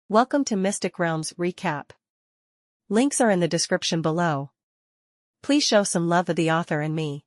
Welcome to Mystic Realms Recap. Links are in the description below. Please show some love of the author and me.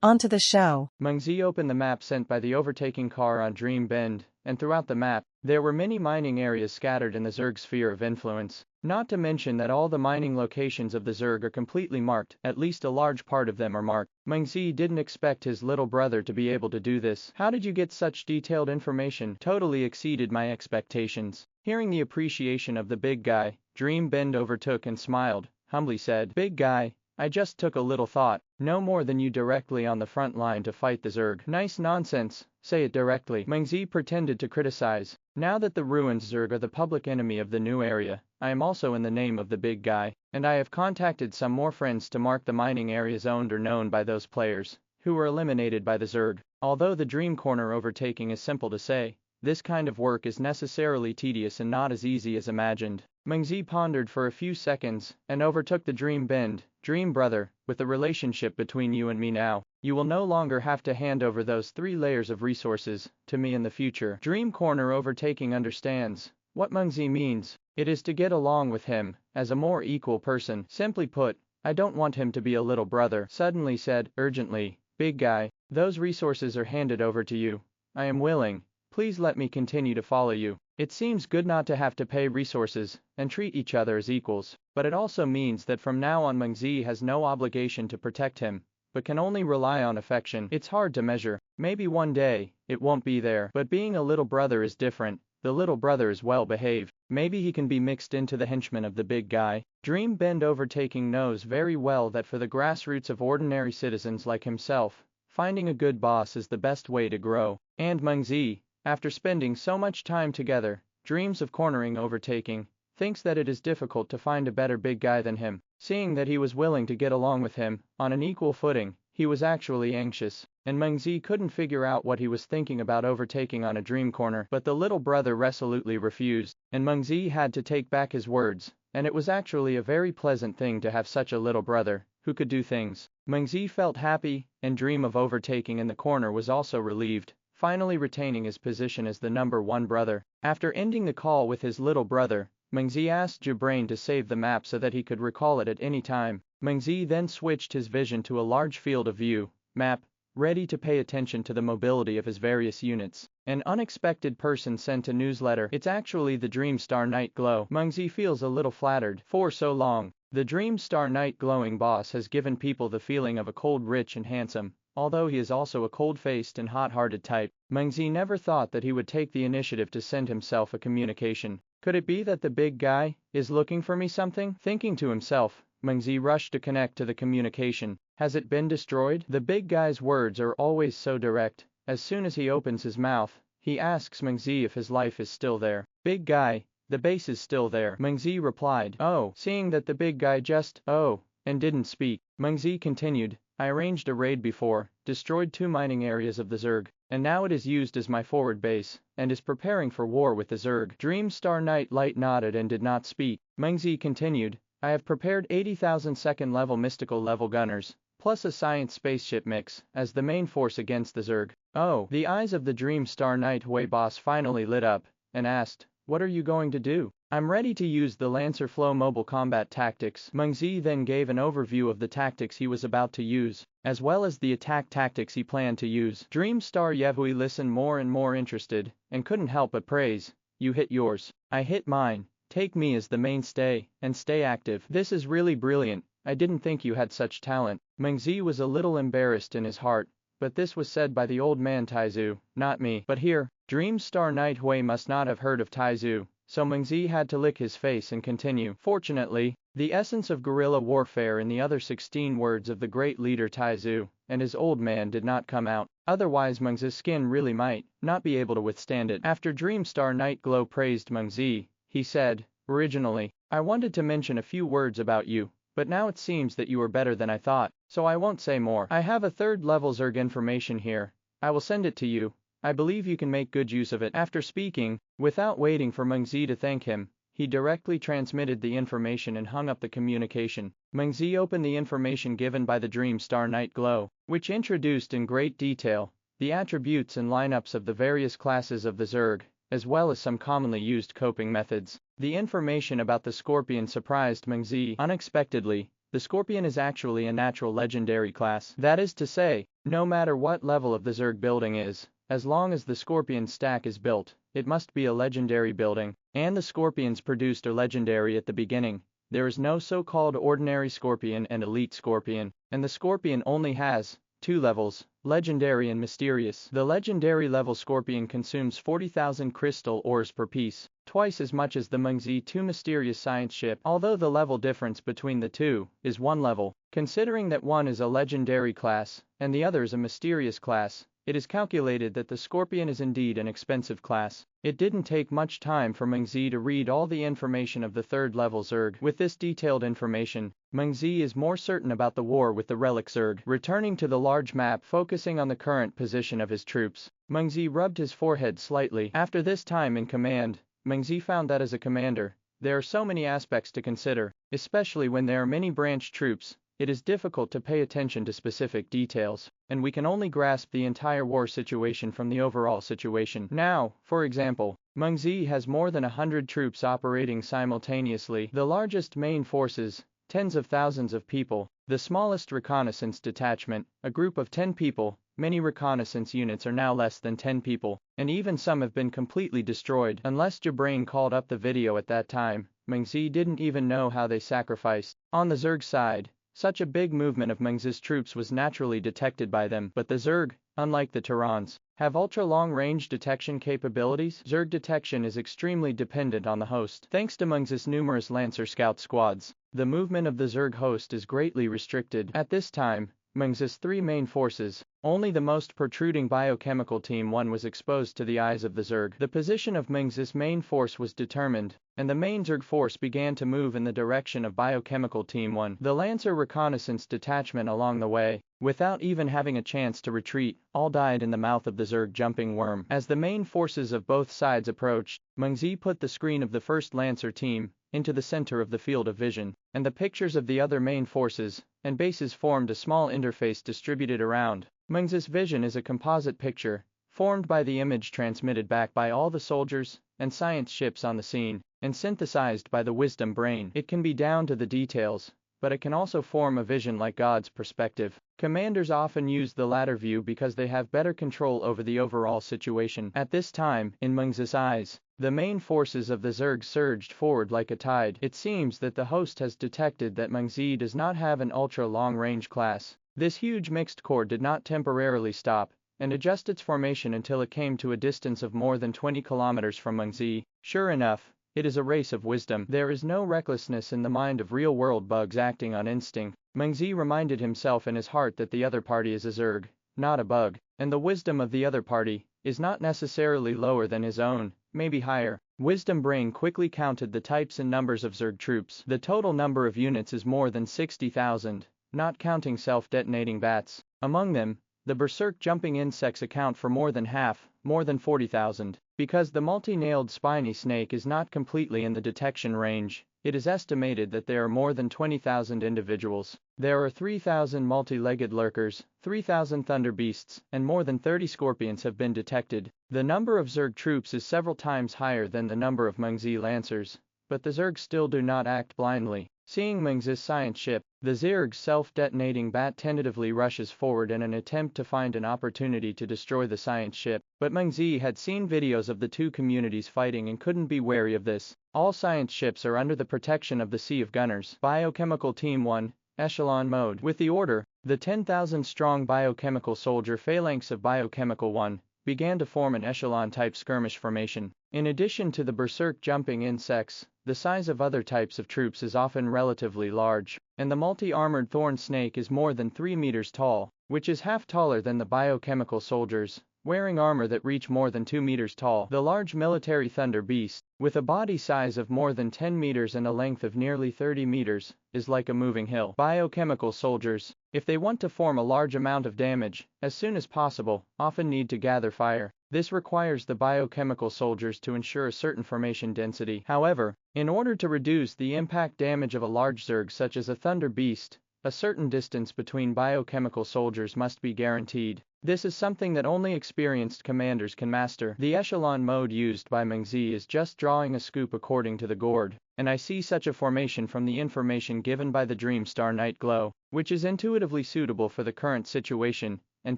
On to the show. Meng Ze opened the map sent by the overtaking car on Dream Bend, and throughout the map, there were many mining areas scattered in the Zerg sphere of influence. Not to mention that all the mining locations of the Zerg are completely marked, at least a large part of them are marked. Meng Ze didn't expect his little brother to be able to do this. How did you get such detailed information? Totally exceeded my expectations. Hearing the appreciation of the big guy, Dream Bend overtook and smiled, humbly said, "Big guy, I just took a little thought, no more than you directly on the front line to fight the Zerg." "Nice nonsense, say it directly." Meng Ze pretended to criticize. "Now that the ruined Zerg are the public enemy of the new area, I am also in the name of the big guy, and I have contacted some more friends to mark the mining areas owned or known by those players who were eliminated by the Zerg." Although the Dream Corner overtaking is simple to say, this kind of work is necessarily tedious and not as easy as imagined. Meng Ze pondered for a few seconds, and overtook the Dream Bend. "Dream brother, with the relationship between you and me now, you will no longer have to hand over those 3 layers of resources to me in the future." Dream Corner overtaking understands what Meng Ze means. It is to get along with him as a more equal person. Simply put, I don't want him to be a little brother. Suddenly said, urgently, "Big guy, those resources are handed over to you. I am willing. Please let me continue to follow you." It seems good not to have to pay resources and treat each other as equals, but it also means that from now on Meng Ze has no obligation to protect him, but can only rely on affection. It's hard to measure. Maybe one day, it won't be there. But being a little brother is different. The little brother is well behaved. Maybe he can be mixed into the henchmen of the big guy. Dream Bend overtaking knows very well that for the grassroots of ordinary citizens like himself, finding a good boss is the best way to grow. And Meng Ze, after spending so much time together, dreams of cornering overtaking, thinks that it is difficult to find a better big guy than him. Seeing that he was willing to get along with him on an equal footing, he was actually anxious, and Meng Ze couldn't figure out what he was thinking about overtaking on a dream corner. But the little brother resolutely refused, and Meng Ze had to take back his words, and it was actually a very pleasant thing to have such a little brother who could do things. Meng Ze felt happy, and dream of overtaking in the corner was also relieved, finally retaining his position as the number 1 brother. After ending the call with his little brother, Meng Ze asked Jabrain to save the map so that he could recall it at any time. Meng Ze then switched his vision to a large field of view map, ready to pay attention to the mobility of his various units. An unexpected person sent a newsletter. It's actually the Dream Star Night Glow. Meng Ze feels a little flattered. For so long, the Dream Star Night Glowing boss has given people the feeling of a cold, rich and handsome. Although he is also a cold-faced and hot-hearted type, Meng Ze never thought that he would take the initiative to send himself a communication. Could it be that the big guy is looking for me something? Thinking to himself, Meng Ze rushed to connect to the communication. Has it been destroyed? The big guy's words are always so direct. As soon as he opens his mouth, he asks Meng Ze if his life is still there. "Big guy, the base is still there." Meng Ze replied, "Oh." Seeing that the big guy just, "Oh," and didn't speak, Meng Ze continued, "I arranged a raid before, destroyed 2 mining areas of the Zerg, and now it is used as my forward base, and is preparing for war with the Zerg." Dream Star Night Light nodded and did not speak. Meng Ze continued, "I have prepared 80,000 second level mystical level gunners, plus a science spaceship mix, as the main force against the Zerg." Oh, the eyes of the Dream Star Night Way boss finally lit up, and asked, "What are you going to do?" "I'm ready to use the Lancer Flow mobile combat tactics." Meng Ze then gave an overview of the tactics he was about to use, as well as the attack tactics he planned to use. Dream Star Yevui listened more and more interested, and couldn't help but praise, "You hit yours. I hit mine. Take me as the mainstay, and stay active. This is really brilliant. I didn't think you had such talent." Meng Ze was a little embarrassed in his heart, but this was said by the old man Taizu, not me. But here, Dream Star Night Hui must not have heard of Taizu, so Meng Ze had to lick his face and continue. Fortunately, the essence of guerrilla warfare in the other 16 words of the great leader Taizu and his old man did not come out. Otherwise Meng Ze's skin really might not be able to withstand it. After Dream Star Night Glow praised Meng Ze, he said, "Originally, I wanted to mention a few words about you, but now it seems that you are better than I thought, so I won't say more. I have a 3rd level Zerg information here. I will send it to you. I believe you can make good use of it." After speaking, without waiting for Meng Ze to thank him, he directly transmitted the information and hung up the communication. Meng Ze opened the information given by the Dream Star Night Glow, which introduced in great detail the attributes and lineups of the various classes of the Zerg, as well as some commonly used coping methods. The information about the scorpion surprised Meng Ze unexpectedly. The scorpion is actually a natural legendary class. That is to say, no matter what level of the Zerg building is, as long as the scorpion stack is built, it must be a legendary building, and the scorpions produced are legendary at the beginning. There is no so-called ordinary scorpion and elite scorpion, and the scorpion only has 2 levels, legendary and mysterious. The legendary level scorpion consumes 40,000 crystal ores per piece, twice as much as the Meng Ze 2 mysterious science ship, although the level difference between the two is 1 level. Considering that one is a legendary class, and the other is a mysterious class, it is calculated that the scorpion is indeed an expensive class. It didn't take much time for Meng Ze to read all the information of the 3rd level Zerg. With this detailed information, Meng Ze is more certain about the war with the relic Zerg. Returning to the large map focusing on the current position of his troops, Meng Ze rubbed his forehead slightly. After this time in command, Meng Ze found that as a commander, there are so many aspects to consider, especially when there are many branch troops. It is difficult to pay attention to specific details, and we can only grasp the entire war situation from the overall situation. Now, for example, Meng Ze has more than 100 troops operating simultaneously. The largest main forces, tens of thousands of people, the smallest reconnaissance detachment, a group of 10 people, many reconnaissance units are now less than 10 people, and even some have been completely destroyed. Unless Jabrain called up the video at that time, Meng Ze didn't even know how they sacrificed. On the Zerg side, such a big movement of Meng Ze's troops was naturally detected by them, but the Zerg, unlike the Terrans, have ultra-long-range detection capabilities. Zerg detection is extremely dependent on the host. Thanks to Meng Ze's numerous Lancer scout squads, the movement of the Zerg host is greatly restricted. At this time, Meng Ze's 3 main forces, only the most protruding biochemical Team 1 was exposed to the eyes of the Zerg. The position of Meng Ze's main force was determined, and the main Zerg force began to move in the direction of biochemical Team 1. The Lancer reconnaissance detachment along the way, without even having a chance to retreat, all died in the mouth of the Zerg jumping worm. As the main forces of both sides approached, Meng Ze put the screen of the first Lancer team into the center of the field of vision, and the pictures of the other main forces and bases formed a small interface distributed around. Meng Ze's vision is a composite picture, formed by the image transmitted back by all the soldiers and science ships on the scene, and synthesized by the wisdom brain. It can be down to the details, but it can also form a vision like God's perspective. Commanders often use the latter view because they have better control over the overall situation. At this time, in Meng Ze's eyes, the main forces of the Zerg surged forward like a tide. It seems that the host has detected that Meng Ze does not have an ultra-long-range class. This huge mixed corps did not temporarily stop and adjust its formation until it came to a distance of more than 20 kilometers from Meng Ze. Sure enough, it is a race of wisdom. There is no recklessness in the mind of real-world bugs acting on instinct. Meng Ze reminded himself in his heart that the other party is a Zerg, not a bug, and the wisdom of the other party is not necessarily lower than his own, maybe higher. Wisdom Brain quickly counted the types and numbers of Zerg troops. The total number of units is more than 60,000, not counting self-detonating bats. Among them, the berserk jumping insects account for more than half, more than 40,000. Because the multi-nailed spiny snake is not completely in the detection range, it is estimated that there are more than 20,000 individuals. There are 3,000 multi-legged lurkers, 3,000 thunder beasts, and more than 30 scorpions have been detected. The number of Zerg troops is several times higher than the number of Meng Ze lancers, but the Zerg still do not act blindly. Seeing Meng Ze's science ship, the Zerg's self-detonating bat tentatively rushes forward in an attempt to find an opportunity to destroy the science ship, but Meng Ze had seen videos of the two communities fighting and couldn't be wary of this. All science ships are under the protection of the Sea of Gunners. Biochemical Team 1, Echelon Mode. With the order, the 10,000-strong biochemical soldier phalanx of Biochemical 1 began to form an echelon-type skirmish formation. In addition to the berserk jumping insects, the size of other types of troops is often relatively large, and the multi-armored thorn snake is more than 3 meters tall, which is half taller than the biochemical soldiers, wearing armor that reach more than 2 meters tall. The large military thunder beast, with a body size of more than 10 meters and a length of nearly 30 meters, is like a moving hill. Biochemical soldiers, if they want to form a large amount of damage as soon as possible, often need to gather fire. This requires the biochemical soldiers to ensure a certain formation density. However, in order to reduce the impact damage of a large Zerg such as a thunder beast, a certain distance between biochemical soldiers must be guaranteed. This is something that only experienced commanders can master. The echelon mode used by Meng Ze is just drawing a scoop according to the gourd, and I see such a formation from the information given by the Dream Star Night Glow, which is intuitively suitable for the current situation, and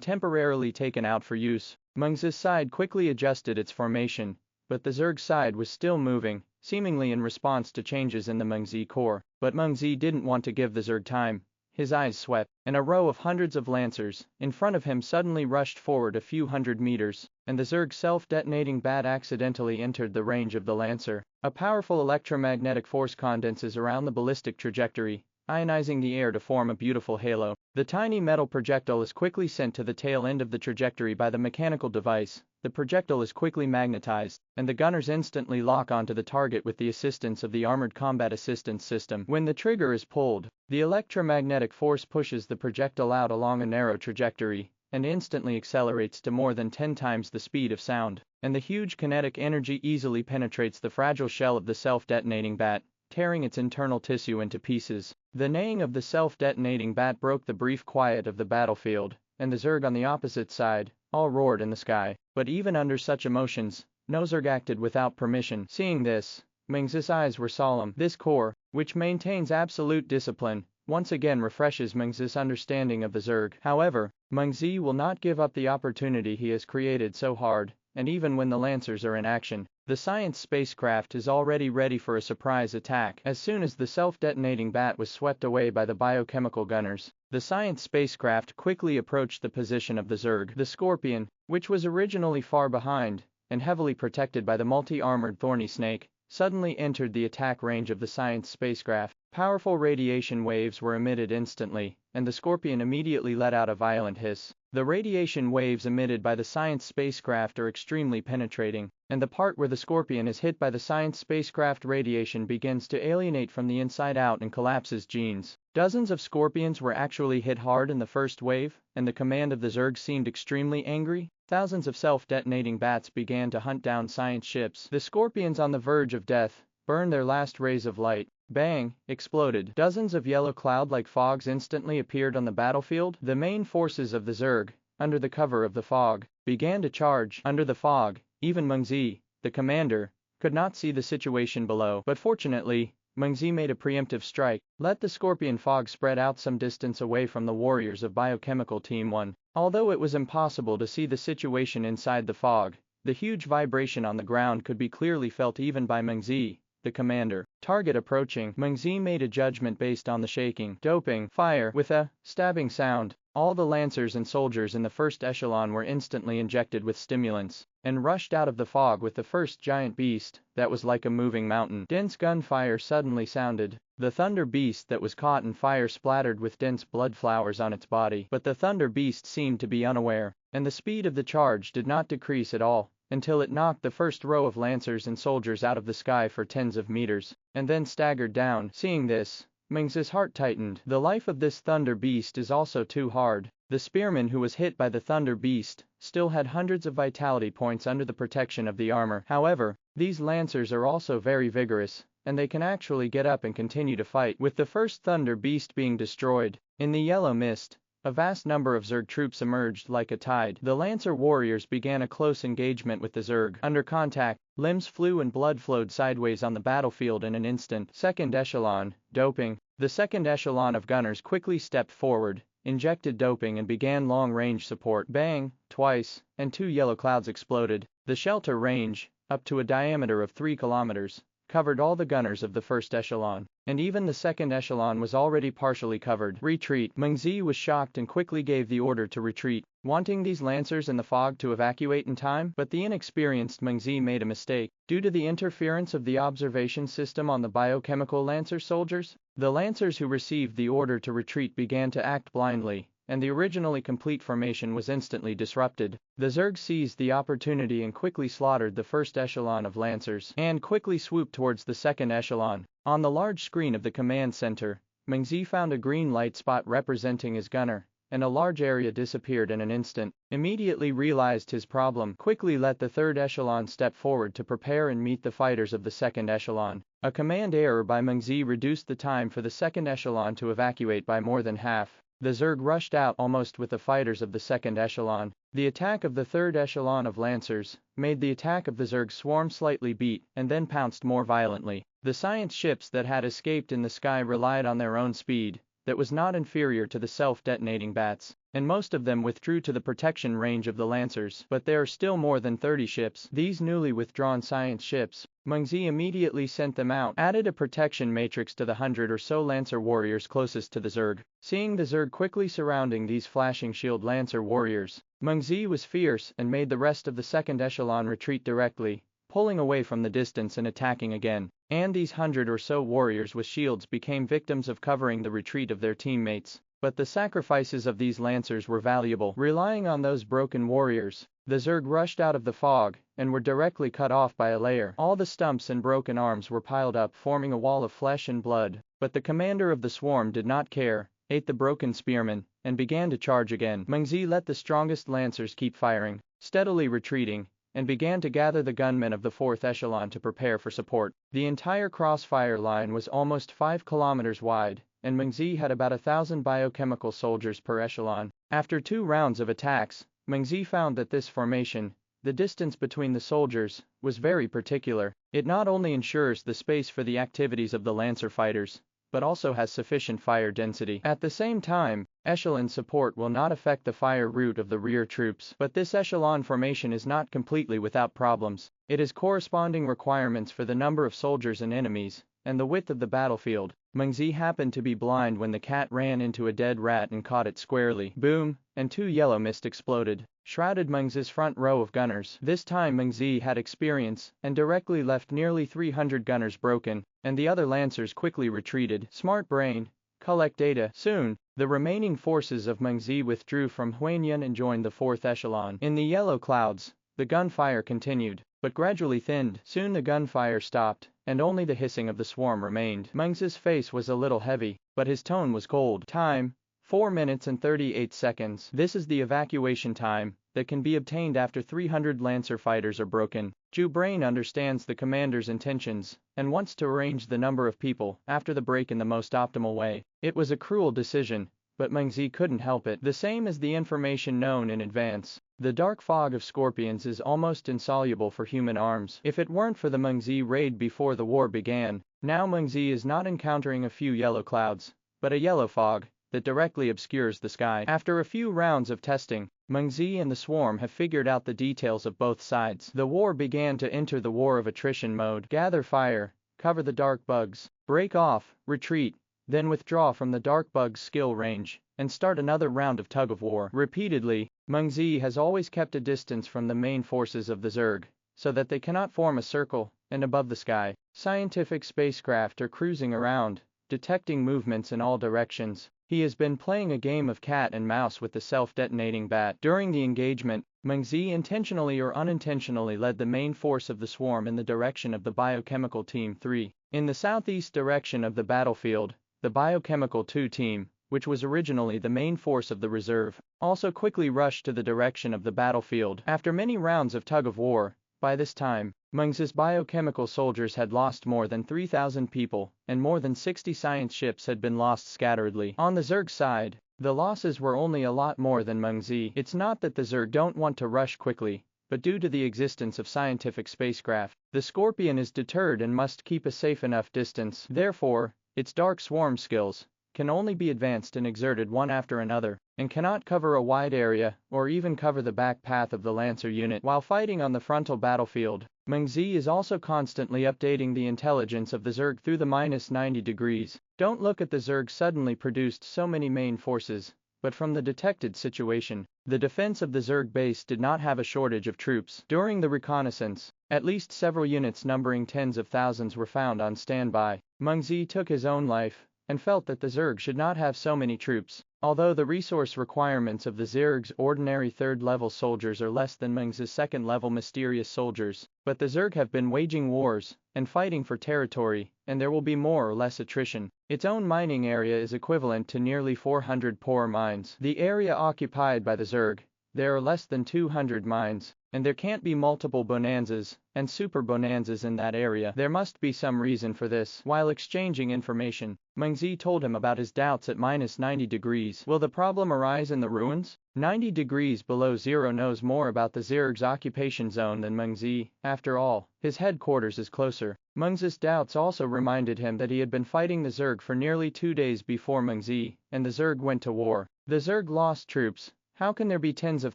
temporarily taken out for use. Meng Ze's side quickly adjusted its formation, but the Zerg side was still moving, seemingly in response to changes in the Meng Ze core. But Meng Ze didn't want to give the Zerg time. His eyes swept, and a row of hundreds of lancers in front of him suddenly rushed forward a few hundred meters, and the Zerg self-detonating bat accidentally entered the range of the lancer. A powerful electromagnetic force condenses around the ballistic trajectory, ionizing the air to form a beautiful halo. The tiny metal projectile is quickly sent to the tail end of the trajectory by the mechanical device. The projectile is quickly magnetized, and the gunners instantly lock onto the target with the assistance of the Armored Combat Assistance System. When the trigger is pulled, the electromagnetic force pushes the projectile out along a narrow trajectory, and instantly accelerates to more than 10 times the speed of sound, and the huge kinetic energy easily penetrates the fragile shell of the self-detonating bat, tearing its internal tissue into pieces. The neighing of the self-detonating bat broke the brief quiet of the battlefield, and the Zerg on the opposite side all roared in the sky. But even under such emotions, no Zerg acted without permission. Seeing this, Meng Ze's eyes were solemn. This core, which maintains absolute discipline, once again refreshes Meng Ze's understanding of the Zerg. However, Meng Ze will not give up the opportunity he has created so hard, and even when the Lancers are in action, the science spacecraft is already ready for a surprise attack. As soon as the self-detonating bat was swept away by the biochemical gunners, the science spacecraft quickly approached the position of the Zerg. The Scorpion, which was originally far behind, and heavily protected by the multi-armored thorny snake, suddenly entered the attack range of the science spacecraft. Powerful radiation waves were emitted instantly, and the Scorpion immediately let out a violent hiss. The radiation waves emitted by the science spacecraft are extremely penetrating, and the part where the Scorpion is hit by the science spacecraft radiation begins to alienate from the inside out and collapses genes. Dozens of Scorpions were actually hit hard in the first wave, and the command of the Zerg seemed extremely angry. Thousands of self-detonating bats began to hunt down science ships. The Scorpions on the verge of death burned their last rays of light. Bang! Exploded. Dozens of yellow cloud-like fogs instantly appeared on the battlefield. The main forces of the Zerg, under the cover of the fog, began to charge. Under the fog, even Meng Ze, the commander, could not see the situation below. But fortunately, Meng Ze made a preemptive strike. Let the Scorpion fog spread out some distance away from the warriors of Biochemical Team 1. Although it was impossible to see the situation inside the fog, the huge vibration on the ground could be clearly felt even by Meng Ze, the commander. Target approaching. Meng Ze made a judgment based on the shaking, doping, fire. With a stabbing sound, all the lancers and soldiers in the first echelon were instantly injected with stimulants, and rushed out of the fog with the first giant beast, that was like a moving mountain. Dense gunfire suddenly sounded. The thunder beast that was caught in fire splattered with dense blood flowers on its body. But the thunder beast seemed to be unaware, and the speed of the charge did not decrease at all, until it knocked the first row of lancers and soldiers out of the sky for tens of meters, and then staggered down. Seeing this, Meng Ze's heart tightened. The life of this thunder beast is also too hard. The spearman who was hit by the thunder beast still had hundreds of vitality points under the protection of the armor. However, these lancers are also very vigorous, and they can actually get up and continue to fight. With the first thunder beast being destroyed, in the yellow mist, a vast number of Zerg troops emerged like a tide. The Lancer warriors began a close engagement with the Zerg. Under contact, limbs flew and blood flowed sideways on the battlefield in an instant. Second echelon, doping. The second echelon of gunners quickly stepped forward, injected doping and began long-range support. Bang! Twice, and 2 yellow clouds exploded. The shelter range, up to a diameter of 3 kilometers, covered all the gunners of the first echelon, and even the second echelon was already partially covered. Retreat. Meng Ze was shocked and quickly gave the order to retreat, wanting these lancers in the fog to evacuate in time. But the inexperienced Meng Ze made a mistake. Due to the interference of the observation system on the biochemical lancer soldiers, the lancers who received the order to retreat began to act blindly, and the originally complete formation was instantly disrupted. The Zerg seized the opportunity and quickly slaughtered the first echelon of lancers, and quickly swooped towards the second echelon. On the large screen of the command center, Meng Ze found a green light spot representing his gunner, and a large area disappeared in an instant. Immediately realized his problem, quickly let the third echelon step forward to prepare and meet the fighters of the second echelon. A command error by Meng Ze reduced the time for the second echelon to evacuate by more than half. the Zerg rushed out almost with the fighters of the second echelon. The attack of the third echelon of Lancers made the attack of the Zerg swarm slightly beat and then pounced more violently. The science ships that had escaped in the sky relied on their own speed, that was not inferior to the self-detonating bats, and most of them withdrew to the protection range of the Lancers. But there are still more than 30 ships. These newly withdrawn science ships, Meng Ze immediately sent them out, added a protection matrix to the 100 or so Lancer warriors closest to the Zerg. Seeing the Zerg quickly surrounding these flashing shield Lancer warriors, Meng Ze was fierce and made the rest of the second echelon retreat directly, pulling away from the distance and attacking again. And these 100 or so warriors with shields became victims of covering the retreat of their teammates. But the sacrifices of these Lancers were valuable. Relying on those broken warriors, the Zerg rushed out of the fog and were directly cut off by a layer. All the stumps and broken arms were piled up, forming a wall of flesh and blood. But the commander of the swarm did not care, ate the broken spearmen, and began to charge again. Meng Ze let the strongest Lancers keep firing, steadily retreating, and began to gather the gunmen of the fourth echelon to prepare for support. The entire crossfire line was almost 5 kilometers wide, and Meng Ze had about 1,000 biochemical soldiers per echelon. After 2 rounds of attacks, Meng Ze found that this formation, the distance between the soldiers, was very particular. It not only ensures the space for the activities of the Lancer fighters, but also has sufficient fire density. At the same time, echelon support will not affect the fire route of the rear troops. But this echelon formation is not completely without problems. It has corresponding requirements for the number of soldiers and enemies, and the width of the battlefield. Meng Ze happened to be blind when the cat ran into a dead rat and caught it squarely. Boom, and 2 yellow mist exploded, shrouded Meng Ze's front row of gunners. This time Meng Ze had experience, and directly left nearly 300 gunners broken, and the other Lancers quickly retreated. Smart brain, collect data. Soon, the remaining forces of Meng Ze withdrew from Huanyan and joined the fourth echelon. In the yellow clouds, the gunfire continued, but gradually thinned. Soon the gunfire stopped, and only the hissing of the swarm remained. Meng Ze's face was a little heavy, but his tone was cold. Time, 4 minutes and 38 seconds. This is the evacuation time that can be obtained after 300 Lancer fighters are broken. Ju Brain understands the commander's intentions and wants to arrange the number of people after the break in the most optimal way. It was a cruel decision, but Meng Ze couldn't help it. The same as the information known in advance. The dark fog of scorpions is almost insoluble for human arms. If it weren't for the Meng Ze raid before the war began, now Meng Ze is not encountering a few yellow clouds, but a yellow fog that directly obscures the sky. After a few rounds of testing, Meng Ze and the swarm have figured out the details of both sides. The war began to enter the war of attrition mode. Gather fire, cover the dark bugs, break off, retreat, then withdraw from the dark bug's skill range, and start another round of tug-of-war. Repeatedly, Meng Ze has always kept a distance from the main forces of the Zerg, so that they cannot form a circle, and above the sky, scientific spacecraft are cruising around, detecting movements in all directions. He has been playing a game of cat and mouse with the self-detonating bat. During the engagement, Meng Ze intentionally or unintentionally led the main force of the swarm in the direction of the biochemical team 3. In the southeast direction of the battlefield, the biochemical 2 team, which was originally the main force of the reserve, also quickly rushed to the direction of the battlefield. After many rounds of tug-of-war, by this time, Meng Ze's biochemical soldiers had lost more than 3,000 people, and more than 60 science ships had been lost scatteredly. On the Zerg side, the losses were only a lot more than Meng Ze. It's not that the Zerg don't want to rush quickly, but due to the existence of scientific spacecraft, the Scorpion is deterred and must keep a safe enough distance. Therefore, its dark swarm skills can only be advanced and exerted one after another, and cannot cover a wide area or even cover the back path of the Lancer unit. While fighting on the frontal battlefield, Meng Ze is also constantly updating the intelligence of the Zerg through the -90 degrees. Don't look at the Zerg suddenly produced so many main forces, but from the detected situation, the defense of the Zerg base did not have a shortage of troops. During the reconnaissance, at least several units numbering tens of thousands were found on standby. Meng Ze took his own life, and felt that the Zerg should not have so many troops. Although the resource requirements of the Zerg's ordinary third-level soldiers are less than Meng Ze's second-level mysterious soldiers, but the Zerg have been waging wars and fighting for territory, and there will be more or less attrition. Its own mining area is equivalent to nearly 400 poor mines. The area occupied by the Zerg, there are less than 200 mines, and there can't be multiple bonanzas and super bonanzas in that area. There must be some reason for this. While exchanging information, Meng Ze told him about his doubts at -90 degrees. Will the problem arise in the ruins? 90 degrees below zero knows more about the Zerg's occupation zone than Meng Ze. After all, his headquarters is closer. Meng Ze's doubts also reminded him that he had been fighting the Zerg for nearly 2 days before Meng Ze, and the Zerg went to war. The Zerg lost troops. How can there be tens of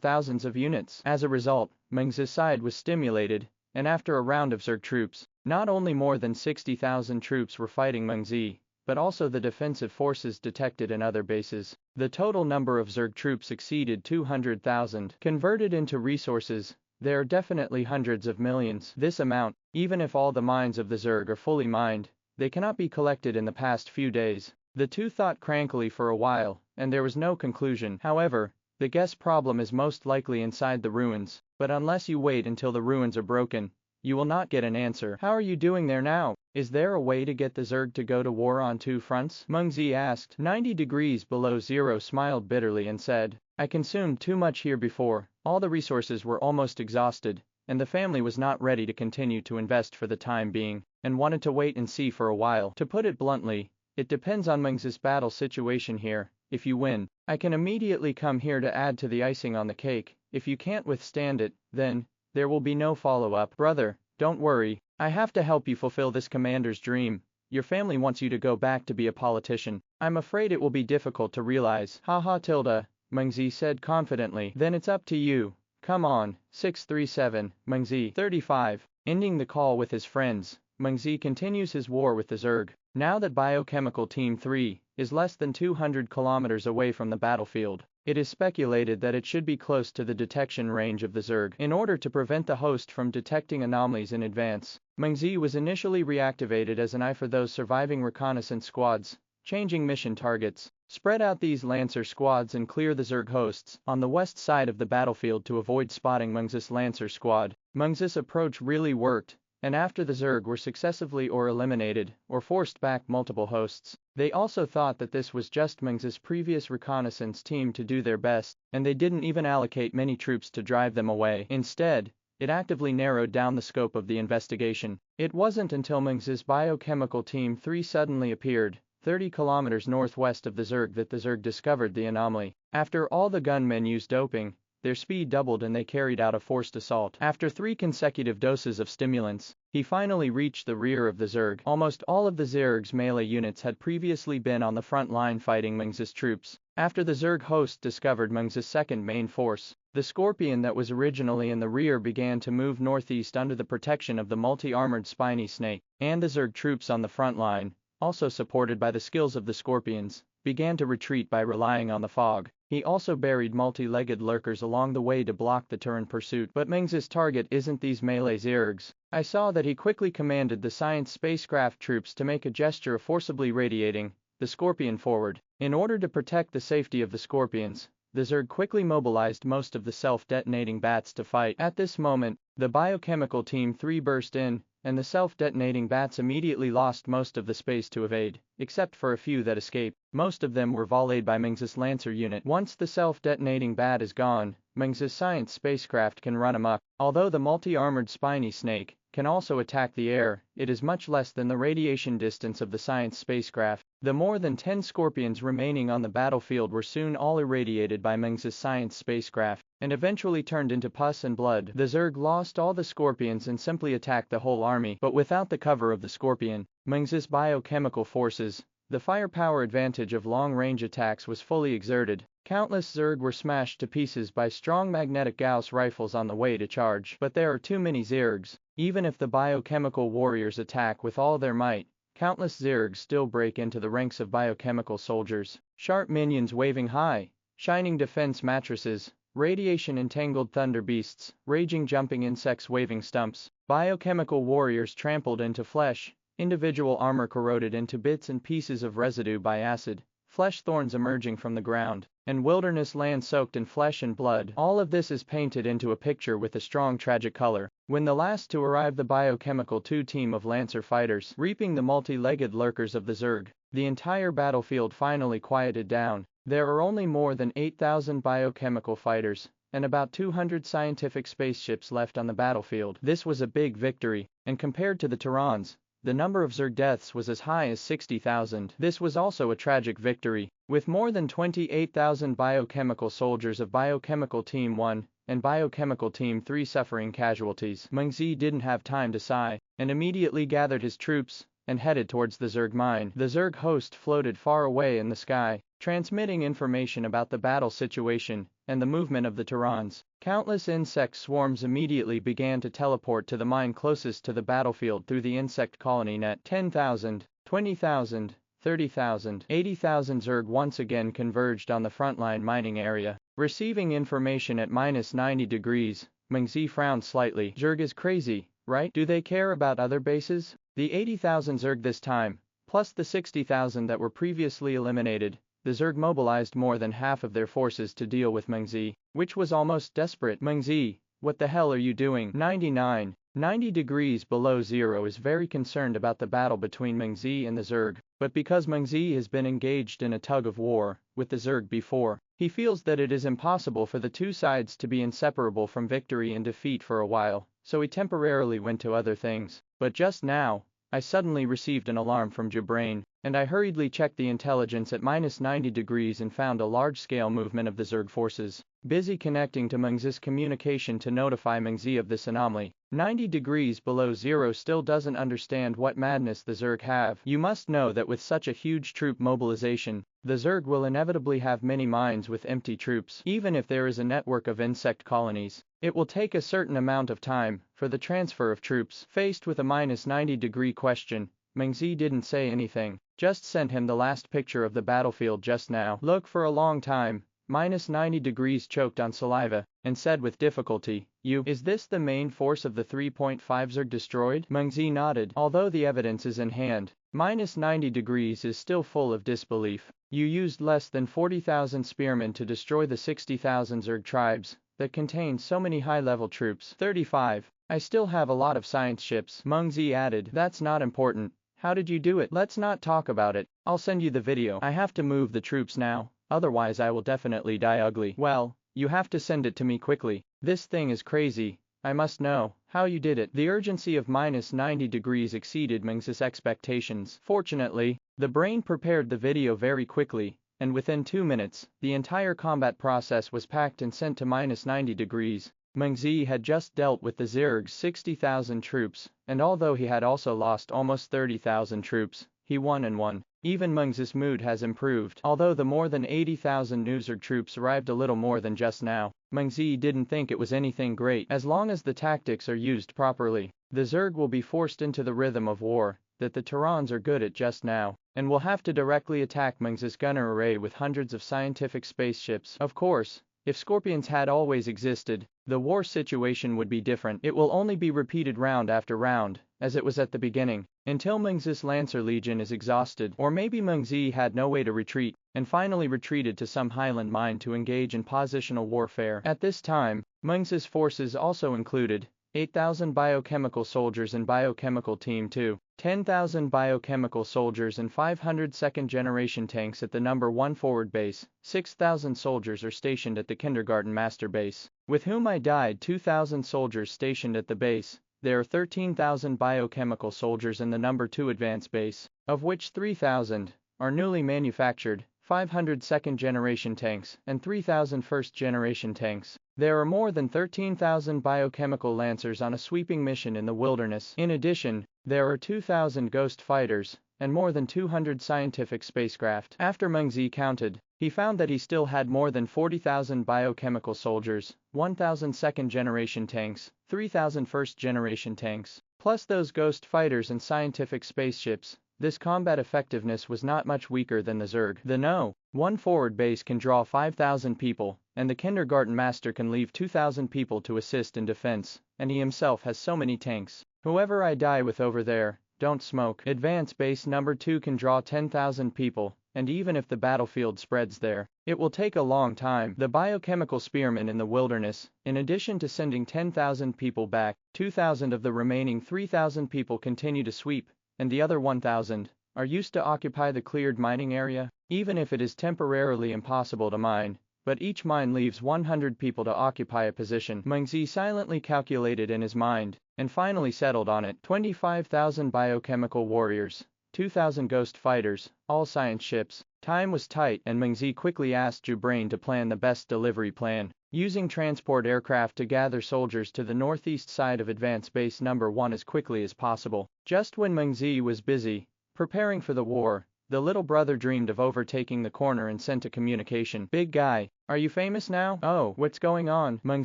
thousands of units? As a result, Meng Ze's side was stimulated, and after a round of Zerg troops, not only more than 60,000 troops were fighting Meng Ze, but also the defensive forces detected in other bases. The total number of Zerg troops exceeded 200,000. Converted into resources, there are definitely hundreds of millions. This amount, even if all the mines of the Zerg are fully mined, they cannot be collected in the past few days. The two thought crankily for a while, and there was no conclusion. However, the guess problem is most likely inside the ruins, but unless you wait until the ruins are broken, you will not get an answer. How are you doing there now? Is there a way to get the Zerg to go to war on two fronts? Meng Ze asked. 90 degrees below zero smiled bitterly and said, I consumed too much here before, all the resources were almost exhausted, and the family was not ready to continue to invest for the time being, and wanted to wait and see for a while. To put it bluntly, it depends on Meng Ze's battle situation here. If you win, I can immediately come here to add to the icing on the cake. If you can't withstand it, then there will be no follow-up. Brother, don't worry, I have to help you fulfill this commander's dream. Your family wants you to go back to be a politician. I'm afraid it will be difficult to realize. Haha tilde, Meng Ze said confidently. Then it's up to you. Come on. 637, Meng Ze 35. Ending the call with his friends, Meng Ze continues his war with the Zerg. Now that Biochemical Team 3 is less than 200 kilometers away from the battlefield, it is speculated that it should be close to the detection range of the Zerg. In order to prevent the host from detecting anomalies in advance, Meng Ze was initially reactivated as an eye for those surviving reconnaissance squads, changing mission targets. Spread out these Lancer squads and clear the Zerg hosts on the west side of the battlefield to avoid spotting Meng Ze's Lancer squad. Meng Ze's approach really worked, and after the Zerg were successively or eliminated, or forced back multiple hosts, they also thought that this was just Meng Ze's previous reconnaissance team to do their best, and they didn't even allocate many troops to drive them away. Instead, it actively narrowed down the scope of the investigation. It wasn't until Meng Ze's Biochemical Team 3 suddenly appeared, 30 kilometers northwest of the Zerg, that the Zerg discovered the anomaly. After all the gunmen used doping, their speed doubled and they carried out a forced assault. After 3 consecutive doses of stimulants, he finally reached the rear of the Zerg. Almost all of the Zerg's melee units had previously been on the front line fighting Meng Ze's troops. After the Zerg host discovered Meng Ze's second main force, the Scorpion that was originally in the rear began to move northeast under the protection of the multi-armored spiny snake, and the Zerg troops on the front line, also supported by the skills of the Scorpions, began to retreat by relying on the fog. He also buried multi-legged lurkers along the way to block the Terran pursuit. But Meng Ze's target isn't these melee Zergs. I saw that he quickly commanded the science spacecraft troops to make a gesture of forcibly radiating the Scorpion forward. In order to protect the safety of the Scorpions, the Zerg quickly mobilized most of the self-detonating bats to fight. At this moment, the Biochemical Team 3 burst in, and the self-detonating bats immediately lost most of the space to evade, except for a few that escaped. Most of them were volleyed by Meng Ze's Lancer unit. Once the self-detonating bat is gone, Meng Ze's science spacecraft can run amok. Although the multi-armored spiny snake can also attack the air, it is much less than the radiation distance of the science spacecraft. The more than 10 Scorpions remaining on the battlefield were soon all irradiated by Meng Ze's science spacecraft, and eventually turned into pus and blood. The Zerg lost all the Scorpions and simply attacked the whole army, but without the cover of the Scorpion, Meng Ze's biochemical forces, the firepower advantage of long-range attacks was fully exerted. Countless Zerg were smashed to pieces by strong magnetic Gauss rifles on the way to charge. But there are too many Zergs. Even if the biochemical warriors attack with all their might, countless Zergs still break into the ranks of biochemical soldiers. Sharp minions waving high, shining defense mattresses, radiation-entangled thunder beasts, raging jumping insects waving stumps, biochemical warriors trampled into flesh, individual armor corroded into bits and pieces of residue by acid, flesh thorns emerging from the ground, and wilderness land soaked in flesh and blood. All of this is painted into a picture with a strong tragic color. When the last to arrive, the Biochemical 2 team of Lancer fighters, reaping the multi-legged lurkers of the Zerg, the entire battlefield finally quieted down. There are only more than 8,000 biochemical fighters, and about 200 scientific spaceships left on the battlefield. This was a big victory, and compared to the Terrans, the number of Zerg deaths was as high as 60,000. This was also a tragic victory, with more than 28,000 biochemical soldiers of Biochemical Team 1 and Biochemical Team 3 suffering casualties. Meng Ze didn't have time to sigh, and immediately gathered his troops and headed towards the Zerg mine. The Zerg host floated far away in the sky, transmitting information about the battle situation and the movement of the Terrans. Countless insect swarms immediately began to teleport to the mine closest to the battlefield through the insect colony net. 10,000, 20,000, 30,000, 80,000 Zerg once again converged on the frontline mining area. Receiving information at -90 degrees, Meng Ze frowned slightly. Zerg is crazy, right? Do they care about other bases? The 80,000 Zerg this time, plus the 60,000 that were previously eliminated, the Zerg mobilized more than half of their forces to deal with Meng Ze, which was almost desperate. Meng Ze, what the hell are you doing? 90 degrees below zero is very concerned about the battle between Meng Ze and the Zerg, but because Meng Ze has been engaged in a tug of war with the Zerg before, he feels that it is impossible for the two sides to be inseparable from victory and defeat for a while, so he temporarily went to other things. But just now, I suddenly received an alarm from Jabrain, and I hurriedly checked the intelligence at -90 degrees and found a large-scale movement of the Zerg forces, busy connecting to Meng Ze's communication to notify Meng Ze of this anomaly. 90 degrees below zero still doesn't understand what madness the Zerg have. You must know that with such a huge troop mobilization, the Zerg will inevitably have many mines with empty troops. Even if there is a network of insect colonies, it will take a certain amount of time for the transfer of troops. Faced with a -90 degree question, Meng Ze didn't say anything, just sent him the last picture of the battlefield just now. Look for a long time, -90 degrees choked on saliva, and said with difficulty, is this the main force of the 3.5 Zerg destroyed? Meng Ze nodded. Although the evidence is in hand, -90 degrees is still full of disbelief. You used less than 40,000 spearmen to destroy the 60,000 Zerg tribes that contain so many high-level troops. 35. I still have a lot of science ships. Meng Ze added. That's not important. How did you do it? Let's not talk about it. I'll send you the video. I have to move the troops now, otherwise I will definitely die ugly. Well, you have to send it to me quickly. This thing is crazy. I must know how you did it. The urgency of -90 degrees exceeded Meng Ze's expectations. Fortunately, the brain prepared the video very quickly, and within 2 minutes, the entire combat process was packed and sent to -90 degrees. Meng Ze had just dealt with the Zerg's 60,000 troops, and although he had also lost almost 30,000 troops, he won and won. Even Meng Ze's mood has improved. Although the more than 80,000 new Zerg troops arrived a little more than just now, Meng Ze didn't think it was anything great. As long as the tactics are used properly, the Zerg will be forced into the rhythm of war that the Terrans are good at just now, and will have to directly attack Meng Ze's gunner array with hundreds of scientific spaceships. Of course, if Scorpions had always existed, the war situation would be different. It will only be repeated round after round, as it was at the beginning, until Meng Ze's Lancer Legion is exhausted. Or maybe Meng Ze had no way to retreat, and finally retreated to some highland mine to engage in positional warfare. At this time, Meng Ze's forces also included 8,000 biochemical soldiers in Biochemical Team 2, 10,000 biochemical soldiers and 500 second-generation tanks at the number 1 forward base. 6,000 soldiers are stationed at the kindergarten master base, with whom I died. 2,000 soldiers stationed at the base. There are 13,000 biochemical soldiers in the number 2 advanced base, of which 3,000 are newly manufactured, 500 second-generation tanks, and 3,000 first-generation tanks. There are more than 13,000 biochemical lancers on a sweeping mission in the wilderness. In addition, there are 2,000 ghost fighters, and more than 200 scientific spacecraft. After Meng Ze counted, he found that he still had more than 40,000 biochemical soldiers, 1,000 second-generation tanks, 3,000 first-generation tanks, plus those ghost fighters and scientific spaceships. This combat effectiveness was not much weaker than the Zerg. The No. 1 forward base can draw 5,000 people, and the kindergarten master can leave 2,000 people to assist in defense, and he himself has so many tanks. Whoever I die with over there, don't smoke. Advance base number 2 can draw 10,000 people, and even if the battlefield spreads there, it will take a long time. The biochemical spearmen in the wilderness, in addition to sending 10,000 people back, 2,000 of the remaining 3,000 people continue to sweep, and the other 1,000 are used to occupy the cleared mining area. Even if it is temporarily impossible to mine, but each mine leaves 100 people to occupy a position. Meng Ze silently calculated in his mind, and finally settled on it. 25,000 biochemical warriors, 2,000 ghost fighters, all science ships. Time was tight and Meng Ze quickly asked Ju Brain to plan the best delivery plan, using transport aircraft to gather soldiers to the northeast side of Advanced Base Number 1 as quickly as possible. Just when Meng Ze was busy preparing for the war, the little brother dreamed of overtaking the corner and sent a communication. Big guy, are you famous now? Oh, what's going on? Meng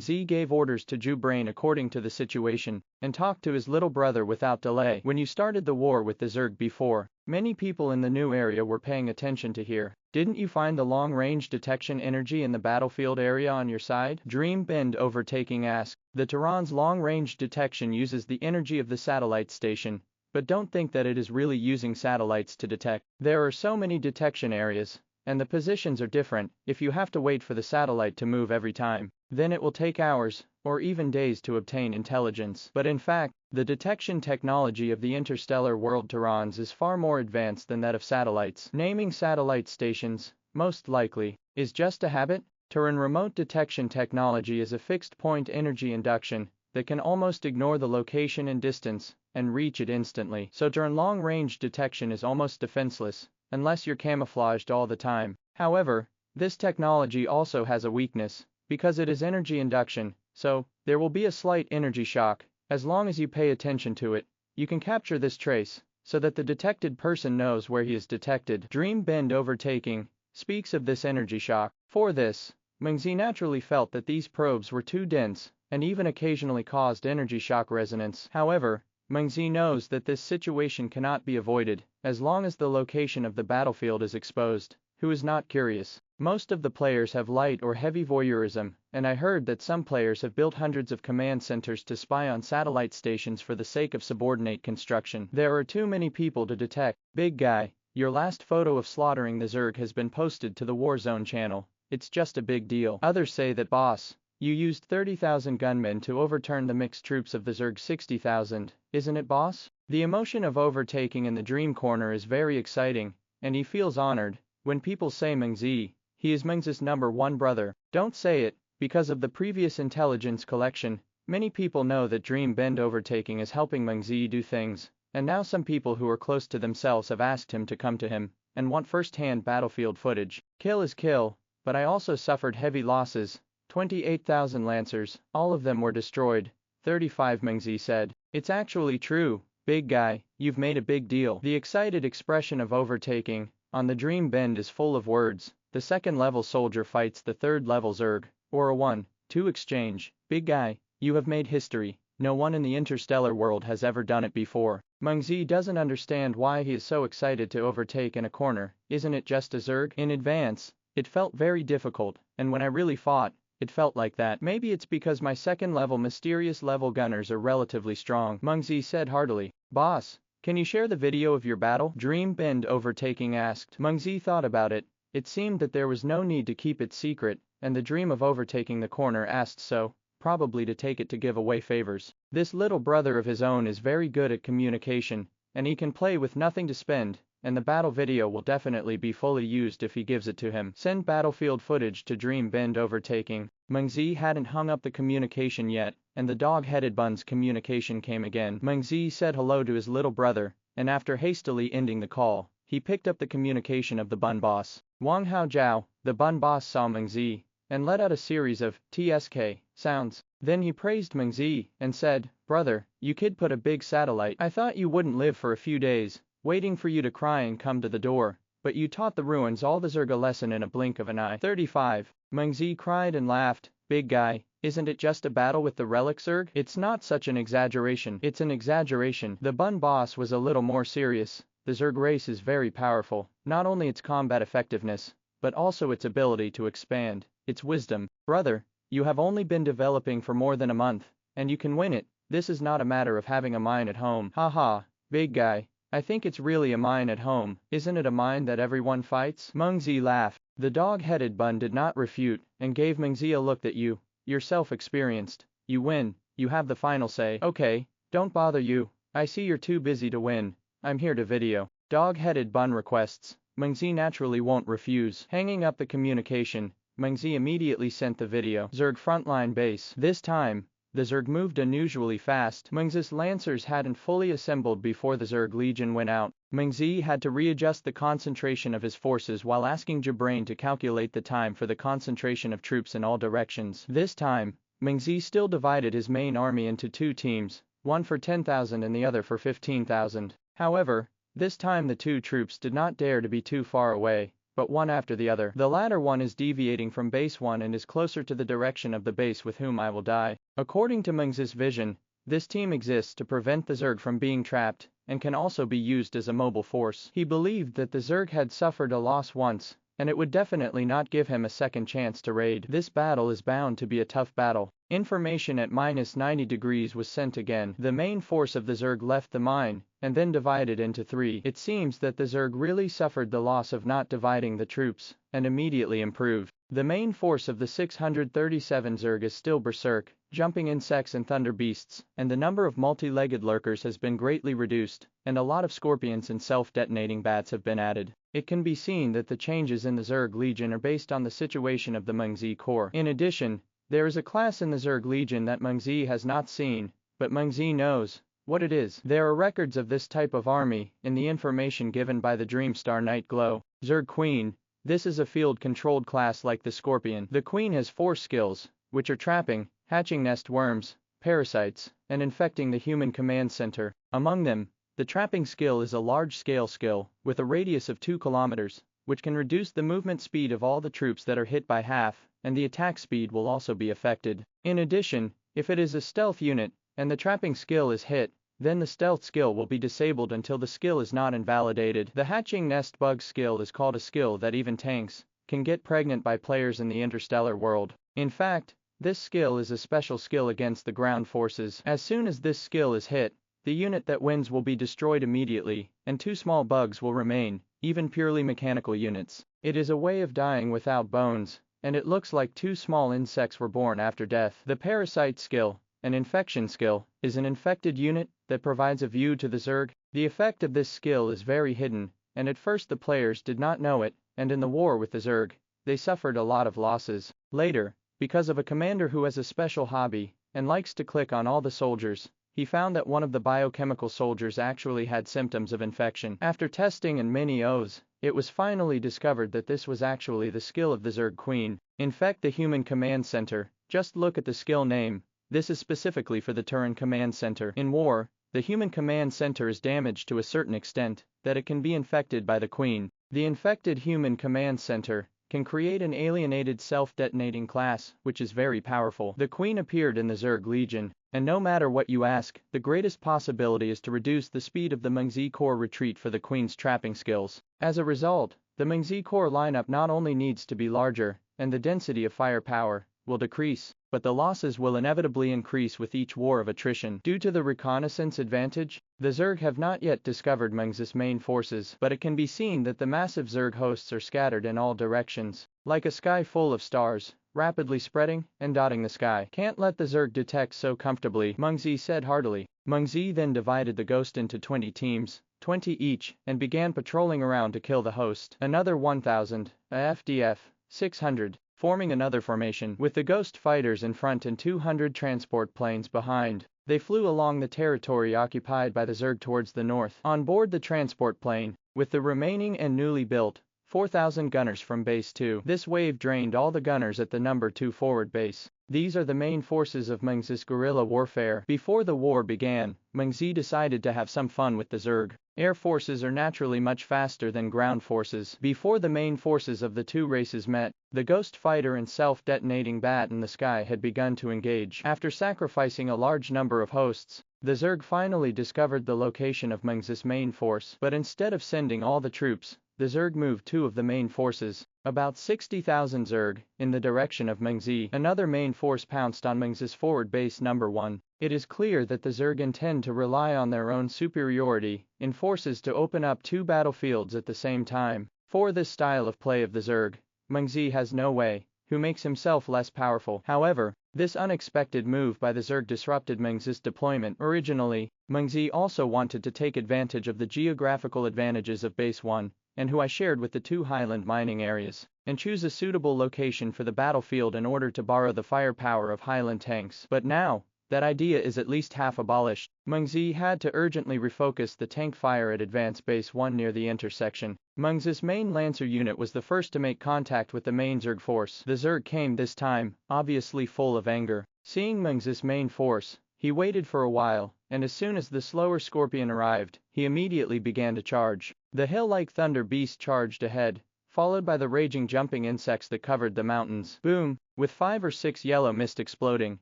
Ze gave orders to Ju Brain according to the situation, and talked to his little brother without delay. When you started the war with the Zerg before, many people in the new area were paying attention to here. Didn't you find the long-range detection energy in the battlefield area on your side? Dream Bend Overtaking asked. The Tehran's long-range detection uses the energy of the satellite station, but don't think that it is really using satellites to detect. There are so many detection areas, and the positions are different. If you have to wait for the satellite to move every time, then it will take hours, or even days to obtain intelligence. But in fact, the detection technology of the interstellar world Terrans is far more advanced than that of satellites. Naming satellite stations, most likely, is just a habit. Terran remote detection technology is a fixed-point energy induction that can almost ignore the location and distance, and reach it instantly. So Terran long-range detection is almost defenseless, unless you're camouflaged all the time. However, this technology also has a weakness, because it is energy induction, so there will be a slight energy shock. As long as you pay attention to it, you can capture this trace, so that the detected person knows where he is detected. Dream Bend Overtaking speaks of this energy shock. For this, Meng Ze naturally felt that these probes were too dense, and even occasionally caused energy shock resonance. However, Meng Ze knows that this situation cannot be avoided, as long as the location of the battlefield is exposed. Who is not curious? Most of the players have light or heavy voyeurism, and I heard that some players have built hundreds of command centers to spy on satellite stations for the sake of subordinate construction. There are too many people to detect. Big guy, your last photo of slaughtering the Zerg has been posted to the Warzone channel. It's just a big deal. Others say that boss, you used 30,000 gunmen to overturn the mixed troops of the Zerg 60,000, isn't it boss? The emotion of overtaking in the Dream Corner is very exciting, and he feels honored. When people say Meng Ze, he is Meng Ze's #1 brother. Don't say it, because of the previous intelligence collection, many people know that Dream Bend Overtaking is helping Meng Ze do things, and now some people who are close to themselves have asked him to come to him, and want first-hand battlefield footage. Kill is kill, but I also suffered heavy losses. 28,000 Lancers, all of them were destroyed. 35 Meng Ze said. It's actually true, big guy, you've made a big deal. The excited expression of overtaking on the Dream Bend is full of words. The second-level soldier fights the third-level Zerg, or a 1-2 exchange. Big guy, you have made history. No one in the interstellar world has ever done it before. Meng Ze doesn't understand why he is so excited to overtake in a corner. Isn't it just a Zerg? In advance, it felt very difficult, and when I really fought, it felt like that. Maybe it's because my second-level mysterious level gunners are relatively strong. Meng Ze said heartily. Boss, can you share the video of your battle? Dream Bend Overtaking asked. Meng Ze thought about it. It seemed that there was no need to keep it secret, and the dream of overtaking the corner asked so, probably to take it to give away favors. This little brother of his own is very good at communication, and he can play with nothing to spend, and the battle video will definitely be fully used if he gives it to him. Send battlefield footage to Dream Bend Overtaking. Meng Ze hadn't hung up the communication yet, and the dog-headed bun's communication came again. Meng Ze said hello to his little brother, and after hastily ending the call, he picked up the communication of the bun boss. Wang Hao Jiao, the bun boss saw Meng Ze, and let out a series of TSK sounds. Then he praised Meng Ze, and said, brother, you kid put a big satellite. I thought you wouldn't live for a few days, waiting for you to cry and come to the door, but you taught the ruins all the Zerg a lesson in a blink of an eye. 35. Meng Ze cried and laughed. Big guy, isn't it just a battle with the relic Zerg? It's not such an exaggeration. It's an exaggeration. The bun boss was a little more serious. The Zerg race is very powerful, not only its combat effectiveness, but also its ability to expand, its wisdom. Brother, you have only been developing for more than a month, and you can win it. This is not a matter of having a mine at home. Haha, big guy, I think it's really a mine at home. Isn't it a mine that everyone fights? Meng Ze laughed. The dog-headed bun did not refute, and gave Meng Ze a look that you're self-experienced. You win, you have the final say. Okay, don't bother you, I see you're too busy to win. I'm here to video. Dog-headed bun requests. Meng Ze naturally won't refuse. Hanging up the communication, Meng Ze immediately sent the video Zerg frontline base. This time, the Zerg moved unusually fast. Meng Ze's lancers hadn't fully assembled before the Zerg Legion went out. Meng Ze had to readjust the concentration of his forces while asking Jabrain to calculate the time for the concentration of troops in all directions. This time, Meng Ze still divided his main army into two teams, one for 10,000 and the other for 15,000. However, this time the two troops did not dare to be too far away, but one after the other. The latter one is deviating from base 1 and is closer to the direction of the base with whom I will die. According to Meng Ze's vision, this team exists to prevent the Zerg from being trapped, and can also be used as a mobile force. He believed that the Zerg had suffered a loss once, and it would definitely not give him a second chance to raid. This battle is bound to be a tough battle. Information at -90° was sent again. The main force of the Zerg left the mine, and then divided into three. It seems that the Zerg really suffered the loss of not dividing the troops, and immediately improved. The main force of the 637 Zerg is still berserk, jumping insects and thunder beasts, and the number of multi-legged lurkers has been greatly reduced, and a lot of scorpions and self-detonating bats have been added. It can be seen that the changes in the Zerg Legion are based on the situation of the Meng Ze Corps. In addition, there is a class in the Zerg Legion that Meng Ze has not seen, but Meng Ze knows what it is. There are records of this type of army in the information given by the Dreamstar Night Glow. Zerg Queen. This is a field-controlled class like the Scorpion. The Queen has 4 skills, which are trapping, hatching nest worms, parasites, and infecting the human command center. Among them, the trapping skill is a large-scale skill, with a radius of 2 kilometers, which can reduce the movement speed of all the troops that are hit by half, and the attack speed will also be affected. In addition, if it is a stealth unit, and the trapping skill is hit, then the stealth skill will be disabled until the skill is not invalidated. The hatching nest bug skill is called a skill that even tanks can get pregnant by players in the interstellar world. In fact, this skill is a special skill against the ground forces. As soon as this skill is hit, the unit that wins will be destroyed immediately, and 2 small bugs will remain, even purely mechanical units. It is a way of dying without bones, and it looks like 2 small insects were born after death. The parasite skill, an infection skill, is an infected unit that provides a view to the Zerg. The effect of this skill is very hidden, and at first the players did not know it, and in the war with the Zerg, they suffered a lot of losses. Later, because of a commander who has a special hobby, and likes to click on all the soldiers, he found that one of the biochemical soldiers actually had symptoms of infection. After testing and many O's, it was finally discovered that this was actually the skill of the Zerg Queen. Infect the human command center. Just look at the skill name. This is specifically for the Turan command center. In war, the human command center is damaged to a certain extent that it can be infected by the Queen. The infected human command center can create an alienated self-detonating class, which is very powerful. The Queen appeared in the Zerg Legion, and no matter what you ask, the greatest possibility is to reduce the speed of the Meng Ze Corps retreat for the Queen's trapping skills. As a result, the Meng Ze Corps lineup not only needs to be larger, and the density of firepower will decrease, but the losses will inevitably increase with each war of attrition. Due to the reconnaissance advantage, the Zerg have not yet discovered Meng Ze's main forces, but it can be seen that the massive Zerg hosts are scattered in all directions, like a sky full of stars, rapidly spreading and dotting the sky. Can't let the Zerg detect so comfortably, Meng Ze said heartily. Meng Ze then divided the ghost into 20 teams, 20 each, and began patrolling around to kill the host. Another 1,000, a FDF, 600, forming another formation, with the ghost fighters in front and 200 transport planes behind. They flew along the territory occupied by the Zerg towards the north. On board the transport plane, with the remaining and newly built 4,000 gunners from Base 2. This wave drained all the gunners at the number 2 forward base. These are the main forces of Meng Ze's guerrilla warfare. Before the war began, Meng Ze decided to have some fun with the Zerg. Air forces are naturally much faster than ground forces. Before the main forces of the two races met, the ghost fighter and self-detonating bat in the sky had begun to engage. After sacrificing a large number of hosts, the Zerg finally discovered the location of Meng Ze's main force. But instead of sending all the troops, the Zerg moved 2 of the main forces, about 60,000 Zerg, in the direction of Meng Ze. Another main force pounced on Meng Ze's forward base number 1. It is clear that the Zerg intend to rely on their own superiority in forces to open up 2 battlefields at the same time. For this style of play of the Zerg, Meng Ze has no way, who makes himself less powerful. However, This unexpected move by the Zerg disrupted Meng Ze's deployment. Originally, Meng Ze also wanted to take advantage of the geographical advantages of Base 1, and who I shared with the two highland mining areas, and choose a suitable location for the battlefield in order to borrow the firepower of highland tanks. But now, that idea is at least half abolished. Meng Ze had to urgently refocus the tank fire at Advance Base 1 near the intersection. Meng Ze's main Lancer unit was the first to make contact with the main Zerg force. The Zerg came this time, obviously full of anger. Seeing Meng Ze's main force, he waited for a while, and as soon as the slower Scorpion arrived, he immediately began to charge. The hill-like thunder beast charged ahead, followed by the raging jumping insects that covered the mountains. Boom! With 5 or 6 yellow mist exploding,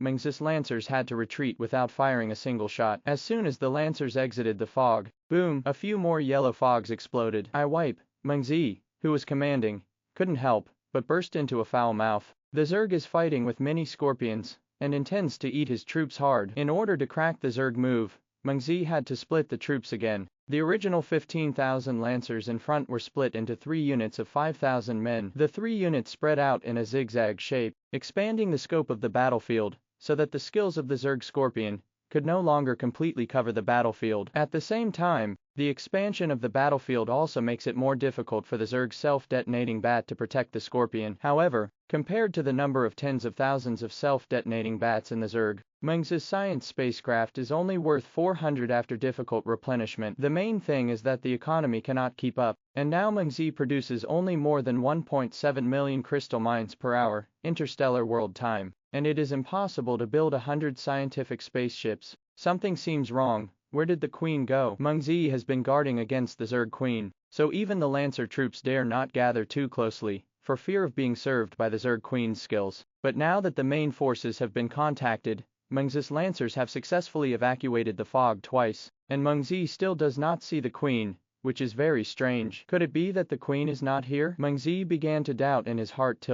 Meng Ze's Lancers had to retreat without firing a single shot. As soon as the Lancers exited the fog, boom, a few more yellow fogs exploded. I wipe. Meng Ze, who was commanding, couldn't help but burst into a foul mouth. The Zerg is fighting with many scorpions, and intends to eat his troops hard. In order to crack the Zerg move, Meng Ze had to split the troops again. The original 15,000 Lancers in front were split into 3 units of 5,000 men. The 3 units spread out in a zigzag shape, expanding the scope of the battlefield, so that the skills of the Zerg Scorpion could no longer completely cover the battlefield. At the same time, the expansion of the battlefield also makes it more difficult for the Zerg self-detonating bat to protect the Scorpion. However, compared to the number of tens of thousands of self-detonating bats in the Zerg, Meng Ze's science spacecraft is only worth 400 after difficult replenishment. The main thing is that the economy cannot keep up, and now Meng Ze produces only more than 1.7 million crystal mines per hour, interstellar world time, and it is impossible to build 100 scientific spaceships. Something seems wrong. Where did the Queen go? Meng Ze has been guarding against the Zerg Queen, so even the Lancer troops dare not gather too closely, for fear of being served by the Zerg Queen's skills. But now that the main forces have been contacted, Meng Ze's Lancers have successfully evacuated the fog twice, and Meng Ze still does not see the Queen, which is very strange. Could it be that the Queen is not here? Meng Ze began to doubt in his heart.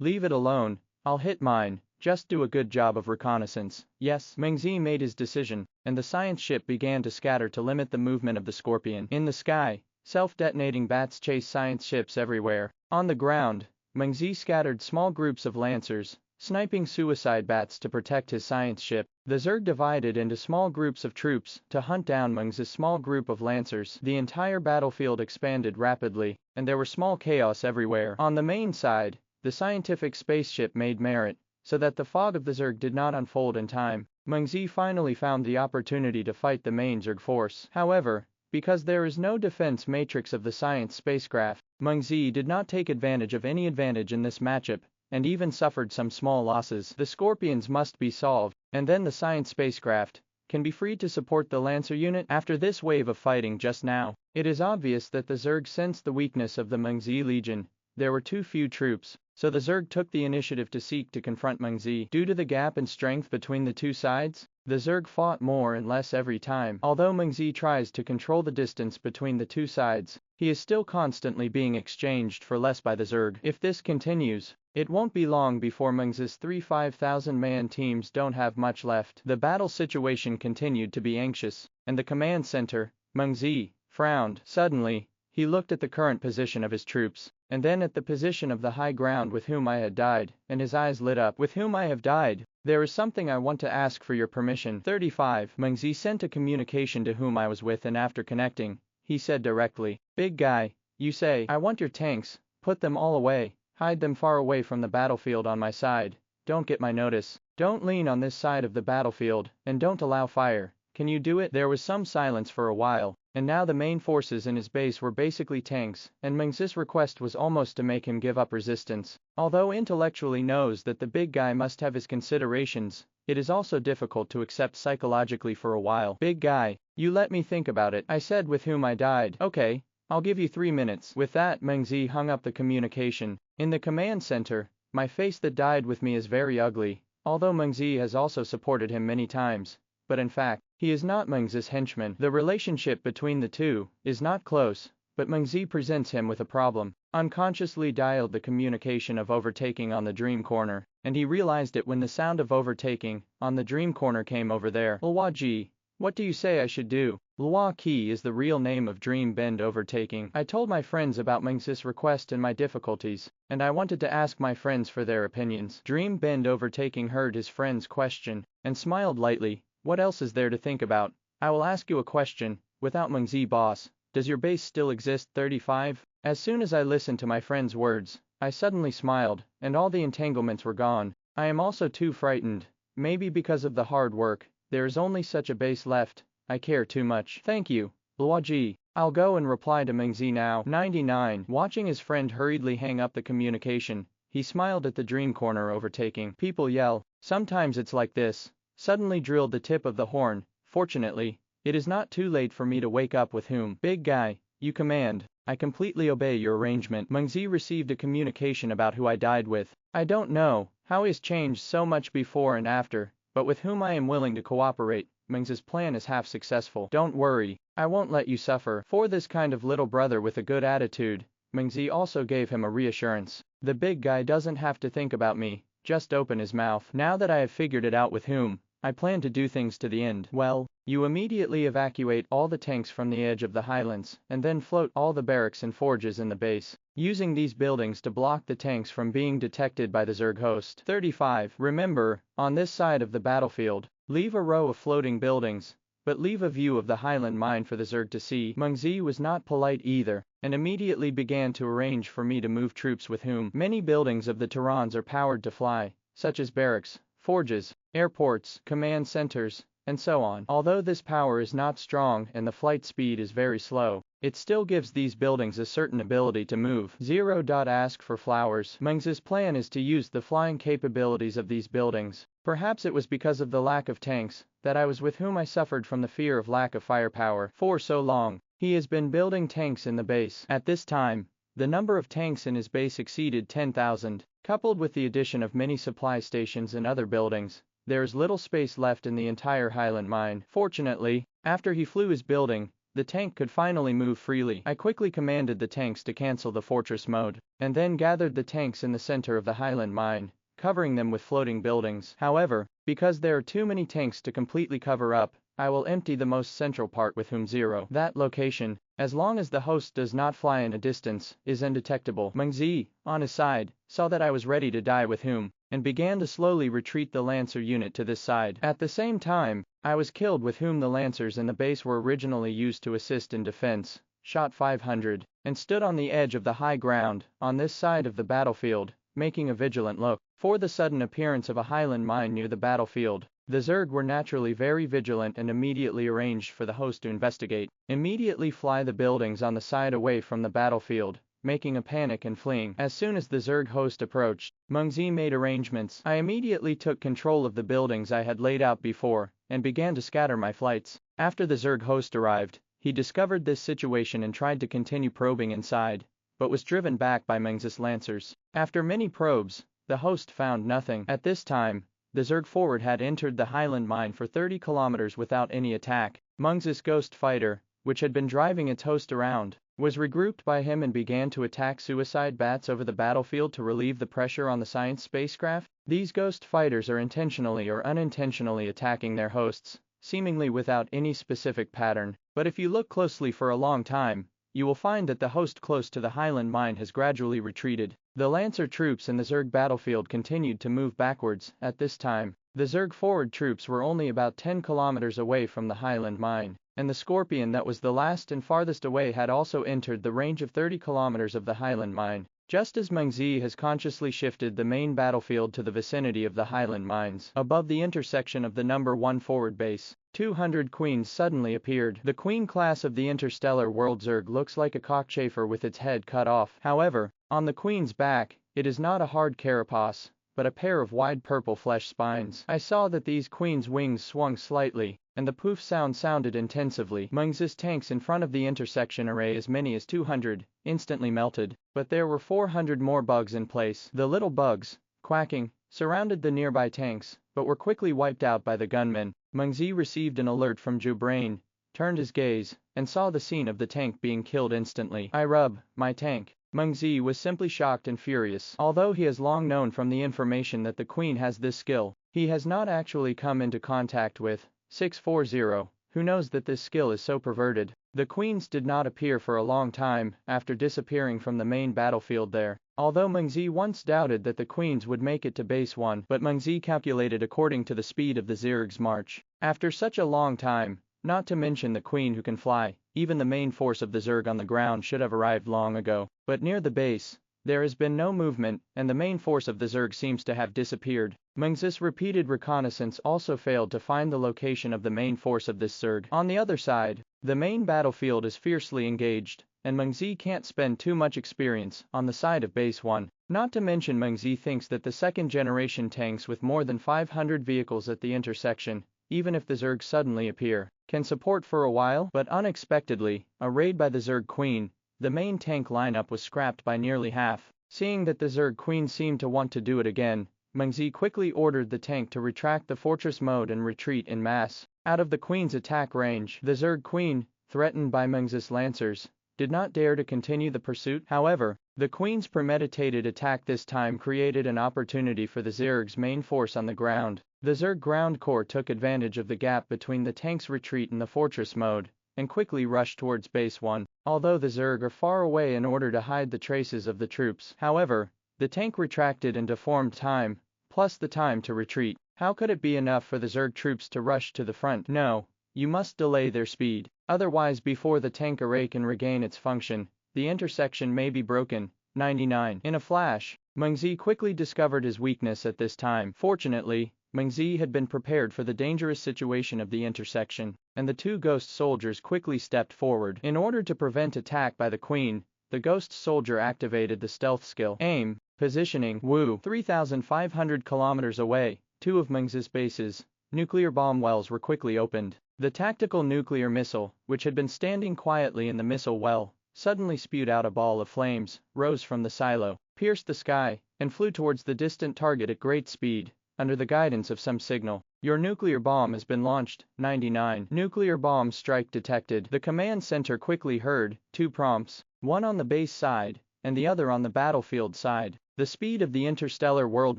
Leave it alone, I'll hit mine. Just do a good job of reconnaissance. Yes, Meng Ze made his decision, and the science ship began to scatter to limit the movement of the Scorpion. In the sky, self-detonating bats chase science ships everywhere. On the ground, Meng Ze scattered small groups of Lancers, sniping suicide bats to protect his science ship. The Zerg divided into small groups of troops to hunt down Meng Ze's small group of Lancers. The entire battlefield expanded rapidly, and there were small chaos everywhere. On the main side, the scientific spaceship made merit, so that the fog of the Zerg did not unfold in time. Meng Ze finally found the opportunity to fight the main Zerg force. However, because there is no defense matrix of the science spacecraft, Meng Ze did not take advantage of any advantage in this matchup, and even suffered some small losses. The Scorpions must be solved, and then the science spacecraft can be freed to support the Lancer unit. After this wave of fighting just now, it is obvious that the Zerg sensed the weakness of the Meng Ze Legion. There were too few troops, so the Zerg took the initiative to seek to confront Meng Ze. Due to the gap in strength between the two sides, the Zerg fought more and less every time. Although Meng Ze tries to control the distance between the two sides, he is still constantly being exchanged for less by the Zerg. If this continues, it won't be long before Meng Ze's 3 5,000-man teams don't have much left. The battle situation continued to be anxious, and the command center, Meng Ze, frowned. Suddenly, he looked at the current position of his troops, and then at the position of the high ground with whom I had died, and his eyes lit up. With whom I have died? There is something I want to ask for your permission. 35. Meng Ze sent a communication to whom I was with, and after connecting, he said directly, "Big guy, you say, I want your tanks, put them all away, hide them far away from the battlefield on my side, don't get my notice, don't lean on this side of the battlefield, and don't allow fire. Can you do it?" There was some silence for a while, and now the main forces in his base were basically tanks, and Meng Ze's request was almost to make him give up resistance. Although intellectually knows that the big guy must have his considerations, it is also difficult to accept psychologically for a while. "Big guy, you let me think about it," I said, with whom I died. "Okay, I'll give you 3 minutes." With that, Meng Ze hung up the communication. In the command center, my face that died with me is very ugly, although Meng Ze has also supported him many times. But in fact, he is not Meng Ze's henchman. The relationship between the two is not close, but Meng Ze presents him with a problem. Unconsciously dialed the communication of overtaking on the Dream Corner, and he realized it when the sound of overtaking on the Dream Corner came over there. Ulwaji, What do you say I should do? Lwa Qi is the real name of Dream Bend overtaking. I told my friends about Meng Ze's request and my difficulties, and I wanted to ask my friends for their opinions. Dream Bend overtaking heard his friend's question, and smiled lightly. What else is there to think about? I will ask you a question, without Meng Ze boss. Does your base still exist? 35? As soon as I listened to my friend's words, I suddenly smiled, and all the entanglements were gone. I am also too frightened. Maybe because of the hard work, there is only such a base left. I care too much. Thank you, Luoji. I'll go and reply to Meng Ze now. 99. Watching his friend hurriedly hang up the communication, he smiled at the dream corner overtaking. People yell. Sometimes it's like this. Suddenly drilled the tip of the horn. Fortunately, it is not too late for me to wake up with whom. Big guy, you command. I completely obey your arrangement. Meng Ze received a communication about who I died with. I don't know how he has changed so much before and after, but with whom I am willing to cooperate. Meng Ze's plan is half successful. Don't worry, I won't let you suffer. For this kind of little brother with a good attitude, Meng Ze also gave him a reassurance. The big guy doesn't have to think about me, just open his mouth. Now that I have figured it out with whom, I plan to do things to the end. Well, you immediately evacuate all the tanks from the edge of the highlands, and then float all the barracks and forges in the base, using these buildings to block the tanks from being detected by the Zerg host. 35. Remember, on this side of the battlefield, leave a row of floating buildings, but leave a view of the highland mine for the Zerg to see. Meng Ze was not polite either, and immediately began to arrange for me to move troops with whom. Many buildings of the Terrans are powered to fly, such as barracks, forges, airports, command centers, and so on. Although this power is not strong and the flight speed is very slow, it still gives these buildings a certain ability to move. 0. Ask for flowers. Meng Ze's plan is to use the flying capabilities of these buildings. Perhaps it was because of the lack of tanks that I was with whom I suffered from the fear of lack of firepower for so long. He has been building tanks in the base. At this time, the number of tanks in his base exceeded 10,000. Coupled with the addition of many supply stations and other buildings, there is little space left in the entire highland mine. Fortunately, after he flew his building, the tank could finally move freely. I quickly commanded the tanks to cancel the fortress mode, and then gathered the tanks in the center of the highland mine, covering them with floating buildings. However, because there are too many tanks to completely cover up, I will empty the most central part with whom 0. That location, as long as the host does not fly in a distance, is undetectable. Meng Ze, on his side, saw that I was ready to die with whom, and began to slowly retreat the Lancer unit to this side. At the same time, I was killed with whom the Lancers in the base were originally used to assist in defense, shot 500, and stood on the edge of the high ground, on this side of the battlefield, making a vigilant look. For the sudden appearance of a highland mine near the battlefield, the Zerg were naturally very vigilant and immediately arranged for the host to investigate. Immediately fly the buildings on the side away from the battlefield, making a panic and fleeing. As soon as the Zerg host approached, Meng Ze made arrangements. I immediately took control of the buildings I had laid out before, and began to scatter my flights. After the Zerg host arrived, he discovered this situation and tried to continue probing inside, but was driven back by Meng Ze's Lancers. After many probes, the host found nothing. At this time, the Zerg forward had entered the highland mine for 30 kilometers without any attack. Meng Ze's ghost fighter, which had been driving its host around, was regrouped by him and began to attack suicide bats over the battlefield to relieve the pressure on the science spacecraft. These ghost fighters are intentionally or unintentionally attacking their hosts, seemingly without any specific pattern, but if you look closely for a long time, you will find that the host close to the highland mine has gradually retreated. The Lancer troops in the Zerg battlefield continued to move backwards. At this time, the Zerg forward troops were only about 10 kilometers away from the highland mine, and the Scorpion that was the last and farthest away had also entered the range of 30 kilometers of the highland mine. Just as Meng Ze has consciously shifted the main battlefield to the vicinity of the highland mines, above the intersection of the number 1 forward base, 200 queens suddenly appeared. The queen class of the interstellar world Zerg looks like a cockchafer with its head cut off. However, on the queen's back, it is not a hard carapace, but a pair of wide purple flesh spines. I saw that these queens' wings swung slightly, and the poof sound sounded intensively. Meng Ze's tanks in front of the intersection array, as many as 200, instantly melted, but there were 400 more bugs in place. The little bugs, quacking, surrounded the nearby tanks, but were quickly wiped out by the gunmen. Meng Ze received an alert from Jubrain, turned his gaze, and saw the scene of the tank being killed instantly. I rub my tank. Meng Ze was simply shocked and furious. Although he has long known from the information that the Queen has this skill, he has not actually come into contact with 640 who knows that this skill is so perverted. The queens did not appear for a long time after disappearing from the main battlefield there. Although Meng Ze once doubted that the queens would make it to base 1, but Meng Ze calculated according to the speed of the Zerg's march. After such a long time, not to mention the queen who can fly, even the main force of the Zerg on the ground should have arrived long ago. But near the base, there has been no movement, and the main force of the Zerg seems to have disappeared. Meng Ze's repeated reconnaissance also failed to find the location of the main force of this Zerg. On the other side, the main battlefield is fiercely engaged, and Meng Ze can't spend too much experience on the side of base 1. Not to mention Meng Ze thinks that the second-generation tanks with more than 500 vehicles at the intersection, even if the Zerg suddenly appear, can support for a while, but unexpectedly, a raid by the Zerg Queen, the main tank lineup was scrapped by nearly half. Seeing that the Zerg Queen seemed to want to do it again, Meng Ze quickly ordered the tank to retract the fortress mode and retreat in mass. Out of the Queen's attack range, the Zerg Queen, threatened by Meng Ze's lancers, did not dare to continue the pursuit. However, the Queen's premeditated attack this time created an opportunity for the Zerg's main force on the ground. The Zerg ground corps took advantage of the gap between the tank's retreat and the fortress mode, and quickly rushed towards base 1. Although the Zerg are far away in order to hide the traces of the troops. However, the tank retracted in deformed time, plus the time to retreat. How could it be enough for the Zerg troops to rush to the front? No, you must delay their speed. Otherwise, before the tank array can regain its function, the intersection may be broken. 99. In a flash, Meng Ze quickly discovered his weakness at this time. Fortunately, Meng Ze had been prepared for the dangerous situation of the intersection, and the two ghost soldiers quickly stepped forward. In order to prevent attack by the Queen, the ghost soldier activated the stealth skill. Aim, positioning, woo. 3,500 kilometers away, two of Meng Ze's bases, nuclear bomb wells were quickly opened. The tactical nuclear missile, which had been standing quietly in the missile well, suddenly spewed out a ball of flames, rose from the silo, pierced the sky, and flew towards the distant target at great speed, under the guidance of some signal. Your nuclear bomb has been launched. 99. Nuclear bomb strike detected. The command center quickly heard two prompts, one on the base side, and the other on the battlefield side. The speed of the interstellar world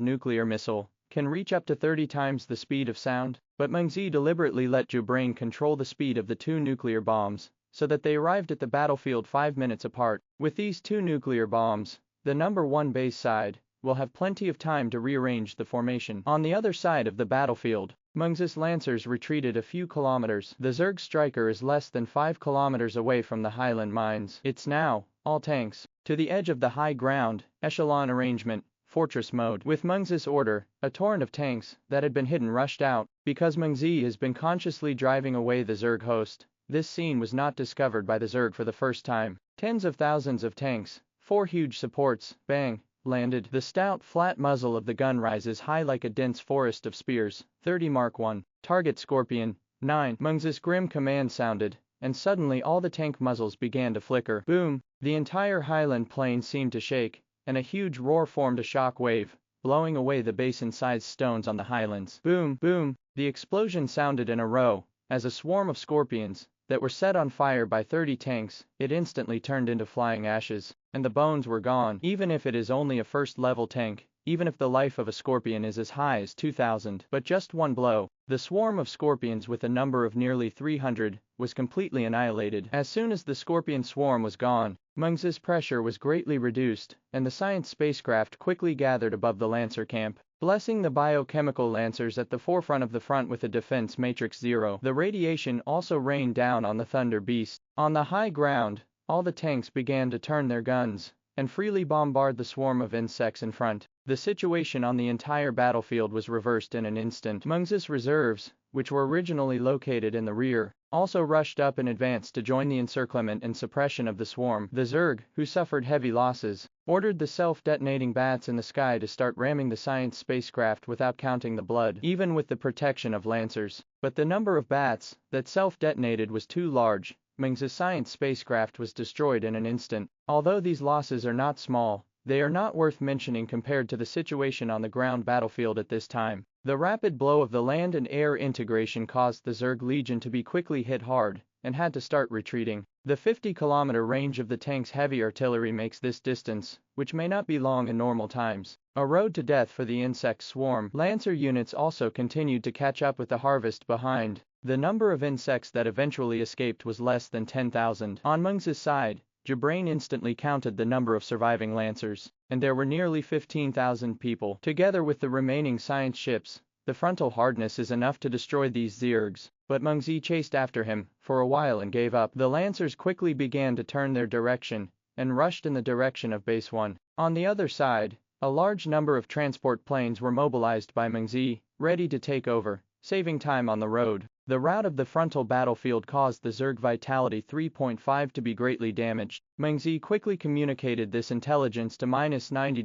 nuclear missile can reach up to 30 times the speed of sound, but Meng Ze deliberately let Jubrain control the speed of the two nuclear bombs, so that they arrived at the battlefield 5 minutes apart. With these two nuclear bombs, the number 1 base side will have plenty of time to rearrange the formation. On the other side of the battlefield, Meng Ze's lancers retreated a few kilometers. The Zerg striker is less than 5 kilometers away from the highland mines. It's now, all tanks, to the edge of the high ground, echelon arrangement, fortress mode. With Meng Ze's order, a torrent of tanks that had been hidden rushed out. Because Meng Ze has been consciously driving away the Zerg host, this scene was not discovered by the Zerg for the first time. Tens of thousands of tanks, 4 huge supports, bang, landed. The stout flat muzzle of the gun rises high like a dense forest of spears. 30 Mark 1. Target Scorpion. 9. Meng Ze's grim command sounded, and suddenly all the tank muzzles began to flicker. Boom! The entire highland plain seemed to shake, and a huge roar formed a shock wave, blowing away the basin-sized stones on the highlands. Boom! Boom! The explosion sounded in a row, as a swarm of scorpions, that were set on fire by 30 tanks, it instantly turned into flying ashes, and the bones were gone. Even if it is only a first-level tank, even if the life of a scorpion is as high as 2,000, but just one blow, the swarm of scorpions with a number of nearly 300, was completely annihilated. As soon as the scorpion swarm was gone, Meng Ze's pressure was greatly reduced, and the science spacecraft quickly gathered above the Lancer camp, blessing the biochemical Lancers at the forefront of the front with a defense matrix 0. The radiation also rained down on the Thunder Beast. On the high ground, all the tanks began to turn their guns, and freely bombard the swarm of insects in front. The situation on the entire battlefield was reversed in an instant. Meng Ze's reserves, which were originally located in the rear, also rushed up in advance to join the encirclement and suppression of the swarm. The Zerg, who suffered heavy losses, ordered the self-detonating bats in the sky to start ramming the science spacecraft without counting the blood, even with the protection of Lancers. But the number of bats that self-detonated was too large. Meng Ze's science spacecraft was destroyed in an instant. Although these losses are not small, they are not worth mentioning compared to the situation on the ground battlefield at this time. The rapid blow of the land and air integration caused the Zerg Legion to be quickly hit hard, and had to start retreating. The 50-kilometer range of the tank's heavy artillery makes this distance, which may not be long in normal times, a road to death for the insect swarm. Lancer units also continued to catch up with the harvest behind. The number of insects that eventually escaped was less than 10,000. On Meng Ze's side, Jabrain instantly counted the number of surviving Lancers, and there were nearly 15,000 people. Together with the remaining science ships, the frontal hardness is enough to destroy these Zergs, but Meng Ze chased after him for a while and gave up. The Lancers quickly began to turn their direction, and rushed in the direction of Base 1. On the other side, a large number of transport planes were mobilized by Meng Ze, ready to take over, saving time on the road. The route of the frontal battlefield caused the Zerg Vitality 3.5 to be greatly damaged. Meng Ze quickly communicated this intelligence to -90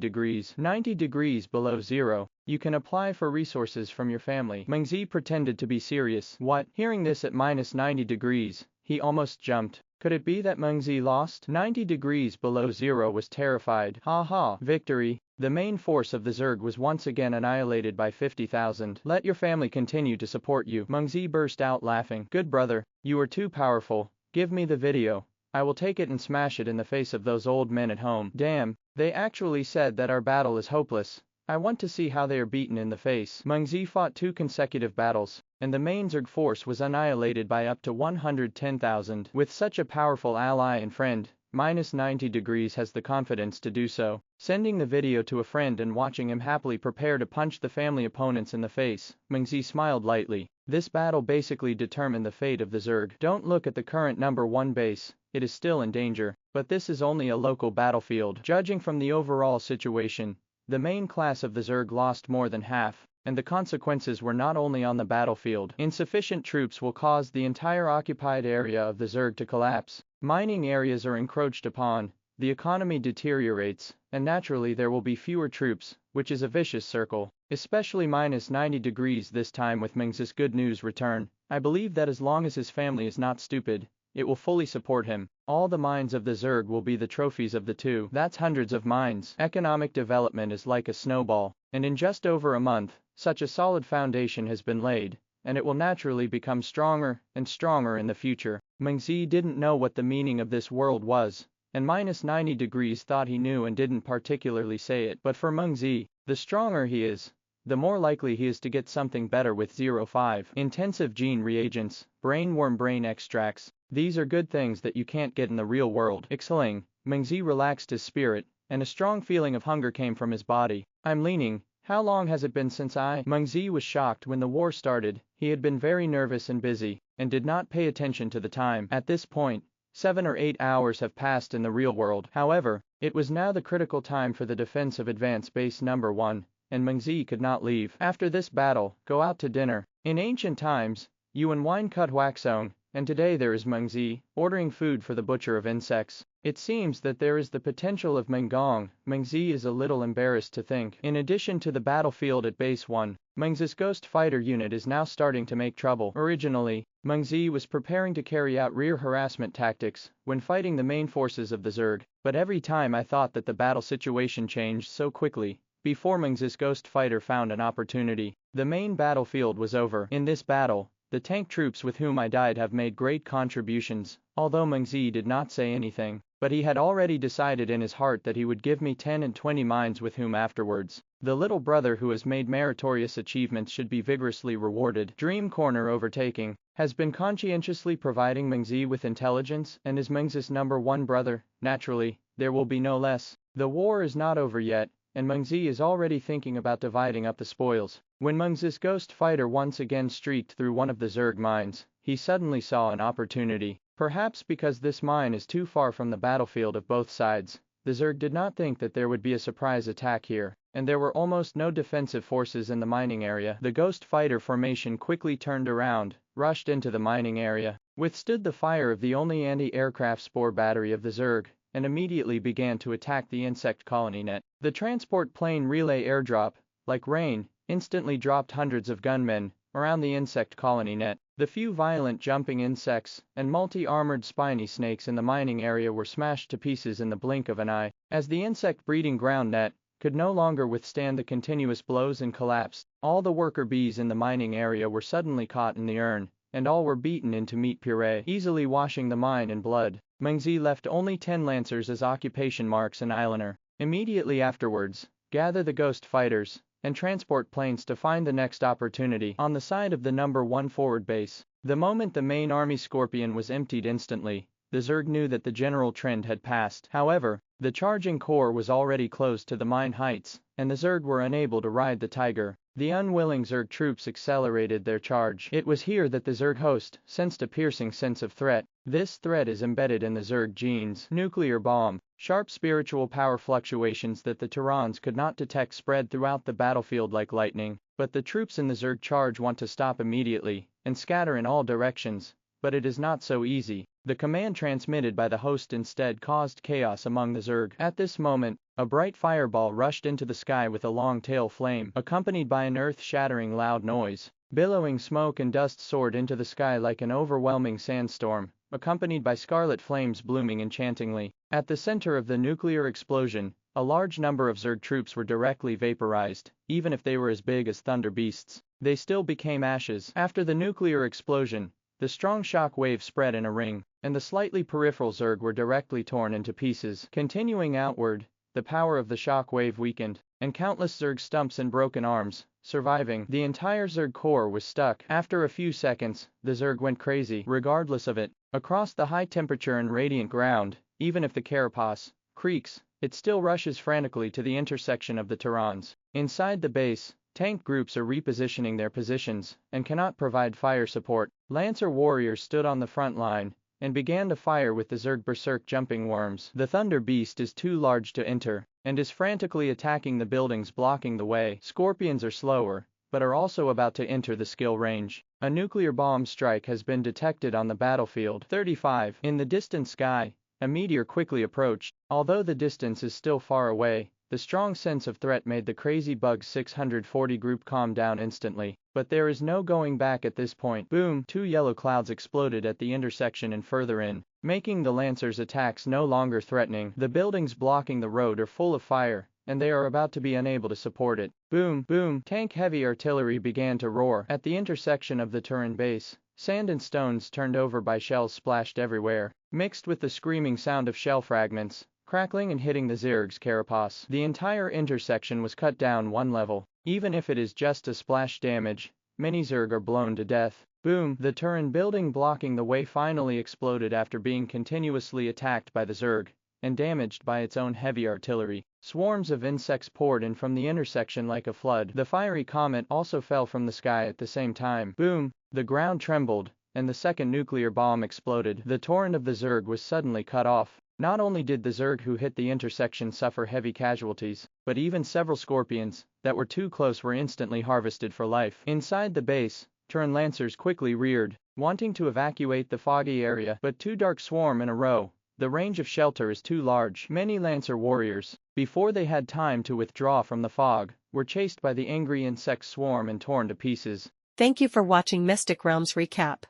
degrees below zero. You can apply for resources from your family. Meng Ze pretended to be serious. What? Hearing this at -90 degrees, he almost jumped. Could it be that Meng Ze lost? 90 degrees below zero was terrified. Ha ha, victory. The main force of the Zerg was once again annihilated by 50,000. Let your family continue to support you. Meng Ze burst out laughing. Good brother, you are too powerful. Give me the video. I will take it and smash it in the face of those old men at home. Damn, they actually said that our battle is hopeless. I want to see how they are beaten in the face. Meng Ze fought 2 consecutive battles, and the main Zerg force was annihilated by up to 110,000. With such a powerful ally and friend, -90 degrees has the confidence to do so, sending the video to a friend and watching him happily prepare to punch the family opponents in the face. Meng Ze smiled lightly. This battle basically determined the fate of the Zerg. Don't look at the current number 1 base, it is still in danger, but this is only a local battlefield. Judging from the overall situation, the main class of the Zerg lost more than half, and the consequences were not only on the battlefield. Insufficient troops will cause the entire occupied area of the Zerg to collapse. Mining areas are encroached upon, the economy deteriorates, and naturally there will be fewer troops, which is a vicious circle. Especially -90 degrees this time with Meng Ze's good news return. I believe that as long as his family is not stupid, it will fully support him. All the mines of the Zerg will be the trophies of the two. That's hundreds of mines. Economic development is like a snowball, and in just over a month, such a solid foundation has been laid, and it will naturally become stronger and stronger in the future. Meng Ze didn't know what the meaning of this world was, and -90 degrees thought he knew and didn't particularly say it. But for Meng Ze, the stronger he is, the more likely he is to get something better with 05. Intensive gene reagents, brainworm brain extracts. These are good things that you can't get in the real world. Exhaling, Meng Ze relaxed his spirit, and a strong feeling of hunger came from his body. I'm leaning. How long has it been since Meng Ze was shocked when the war started. He had been very nervous and busy, and did not pay attention to the time. At this point, 7 or 8 hours have passed in the real world. However, it was now the critical time for the defense of Advance Base Number 1, and Meng Ze could not leave. After this battle, go out to dinner. In ancient times, Yuan wine cut waxong, and today there is Meng Ze, ordering food for the butcher of insects. It seems that there is the potential of Mengong. Meng Ze is a little embarrassed to think. In addition to the battlefield at Base 1, Meng Ze's Ghost Fighter unit is now starting to make trouble. Originally, Meng Ze was preparing to carry out rear harassment tactics when fighting the main forces of the Zerg, but every time I thought that the battle situation changed so quickly. Before Meng Ze's Ghost Fighter found an opportunity, the main battlefield was over. In this battle, the tank troops with whom I died have made great contributions, although Meng Ze did not say anything, but he had already decided in his heart that he would give me 10 and 20 mines with whom afterwards. The little brother who has made meritorious achievements should be vigorously rewarded. Dream Corner Overtaking has been conscientiously providing Meng Ze with intelligence and is Meng Ze's number 1 brother. Naturally, there will be no less. The war is not over yet, and Meng Ze is already thinking about dividing up the spoils. When Meng Ze's Ghost Fighter once again streaked through one of the Zerg mines, he suddenly saw an opportunity. Perhaps because this mine is too far from the battlefield of both sides, the Zerg did not think that there would be a surprise attack here, and there were almost no defensive forces in the mining area. The Ghost Fighter formation quickly turned around, rushed into the mining area, withstood the fire of the only anti-aircraft spore battery of the Zerg, and immediately began to attack the insect colony net. The transport plane relay airdrop, like rain, instantly dropped hundreds of gunmen around the insect colony net. The few violent jumping insects and multi-armored spiny snakes in the mining area were smashed to pieces in the blink of an eye. As the insect breeding ground net could no longer withstand the continuous blows and collapsed, all the worker bees in the mining area were suddenly caught in the urn, and all were beaten into meat puree, easily washing the mine in blood. Meng Ze left only 10 lancers as occupation marks in Islander. Immediately afterwards, gather the ghost fighters and transport planes to find the next opportunity on the side of the number 1 forward base. The moment the main army Scorpion was emptied instantly, the Zerg knew that the general trend had passed. However, the charging corps was already close to the mine heights, and the Zerg were unable to ride the Tiger. The unwilling Zerg troops accelerated their charge. It was here that the Zerg host sensed a piercing sense of threat. This threat is embedded in the Zerg genes. Nuclear bomb. Sharp spiritual power fluctuations that the Terrans could not detect spread throughout the battlefield like lightning. But the troops in the Zerg charge want to stop immediately and scatter in all directions. But it is not so easy. The command transmitted by the host instead caused chaos among the Zerg. At this moment, a bright fireball rushed into the sky with a long tail flame, accompanied by an earth-shattering loud noise. Billowing smoke and dust soared into the sky like an overwhelming sandstorm, accompanied by scarlet flames blooming enchantingly. At the center of the nuclear explosion, a large number of Zerg troops were directly vaporized. Even if they were as big as thunder beasts, they still became ashes. After the nuclear explosion, the strong shock wave spread in a ring, and the slightly peripheral Zerg were directly torn into pieces. Continuing outward, the power of the shock wave weakened, and countless Zerg stumps and broken arms, surviving. The entire Zerg corps was stuck. After a few seconds, the Zerg went crazy. Regardless of it, across the high temperature and radiant ground, even if the carapace creaks, it still rushes frantically to the intersection of the Terrans. Inside the base, tank groups are repositioning their positions and cannot provide fire support. Lancer warriors stood on the front line and began to fire with the Zerg berserk jumping worms. The Thunder Beast is too large to enter and is frantically attacking the buildings blocking the way. Scorpions are slower, but are also about to enter the skill range. A nuclear bomb strike has been detected on the battlefield. 35. In the distant sky, a meteor quickly approached. Although the distance is still far away, the strong sense of threat made the Crazy Bug 640 group calm down instantly. But there is no going back at this point. Boom! 2 yellow clouds exploded at the intersection and further in, making the Lancers' attacks no longer threatening. The buildings blocking the road are full of fire, and they are about to be unable to support it. Boom! Boom! Tank heavy artillery began to roar. At the intersection of the Turin base, sand and stones turned over by shells splashed everywhere, mixed with the screaming sound of shell fragments crackling and hitting the Zerg's carapace. The entire intersection was cut down 1 level. Even if it is just a splash damage, many Zerg are blown to death. Boom! The Turin building blocking the way finally exploded after being continuously attacked by the Zerg and damaged by its own heavy artillery. Swarms of insects poured in from the intersection like a flood. The fiery comet also fell from the sky at the same time. Boom! The ground trembled, and the second nuclear bomb exploded. The torrent of the Zerg was suddenly cut off. Not only did the Zerg who hit the intersection suffer heavy casualties, but even several Scorpions that were too close were instantly harvested for life. Inside the base, Turin Lancers quickly reared, wanting to evacuate the foggy area, but 2 dark swarm in a row. The range of shelter is too large. Many Lancer warriors, before they had time to withdraw from the fog, were chased by the angry insect swarm and torn to pieces. Thank you for watching Mystic Realms Recap.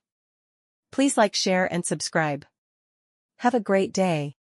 Please like, share and subscribe. Have a great day.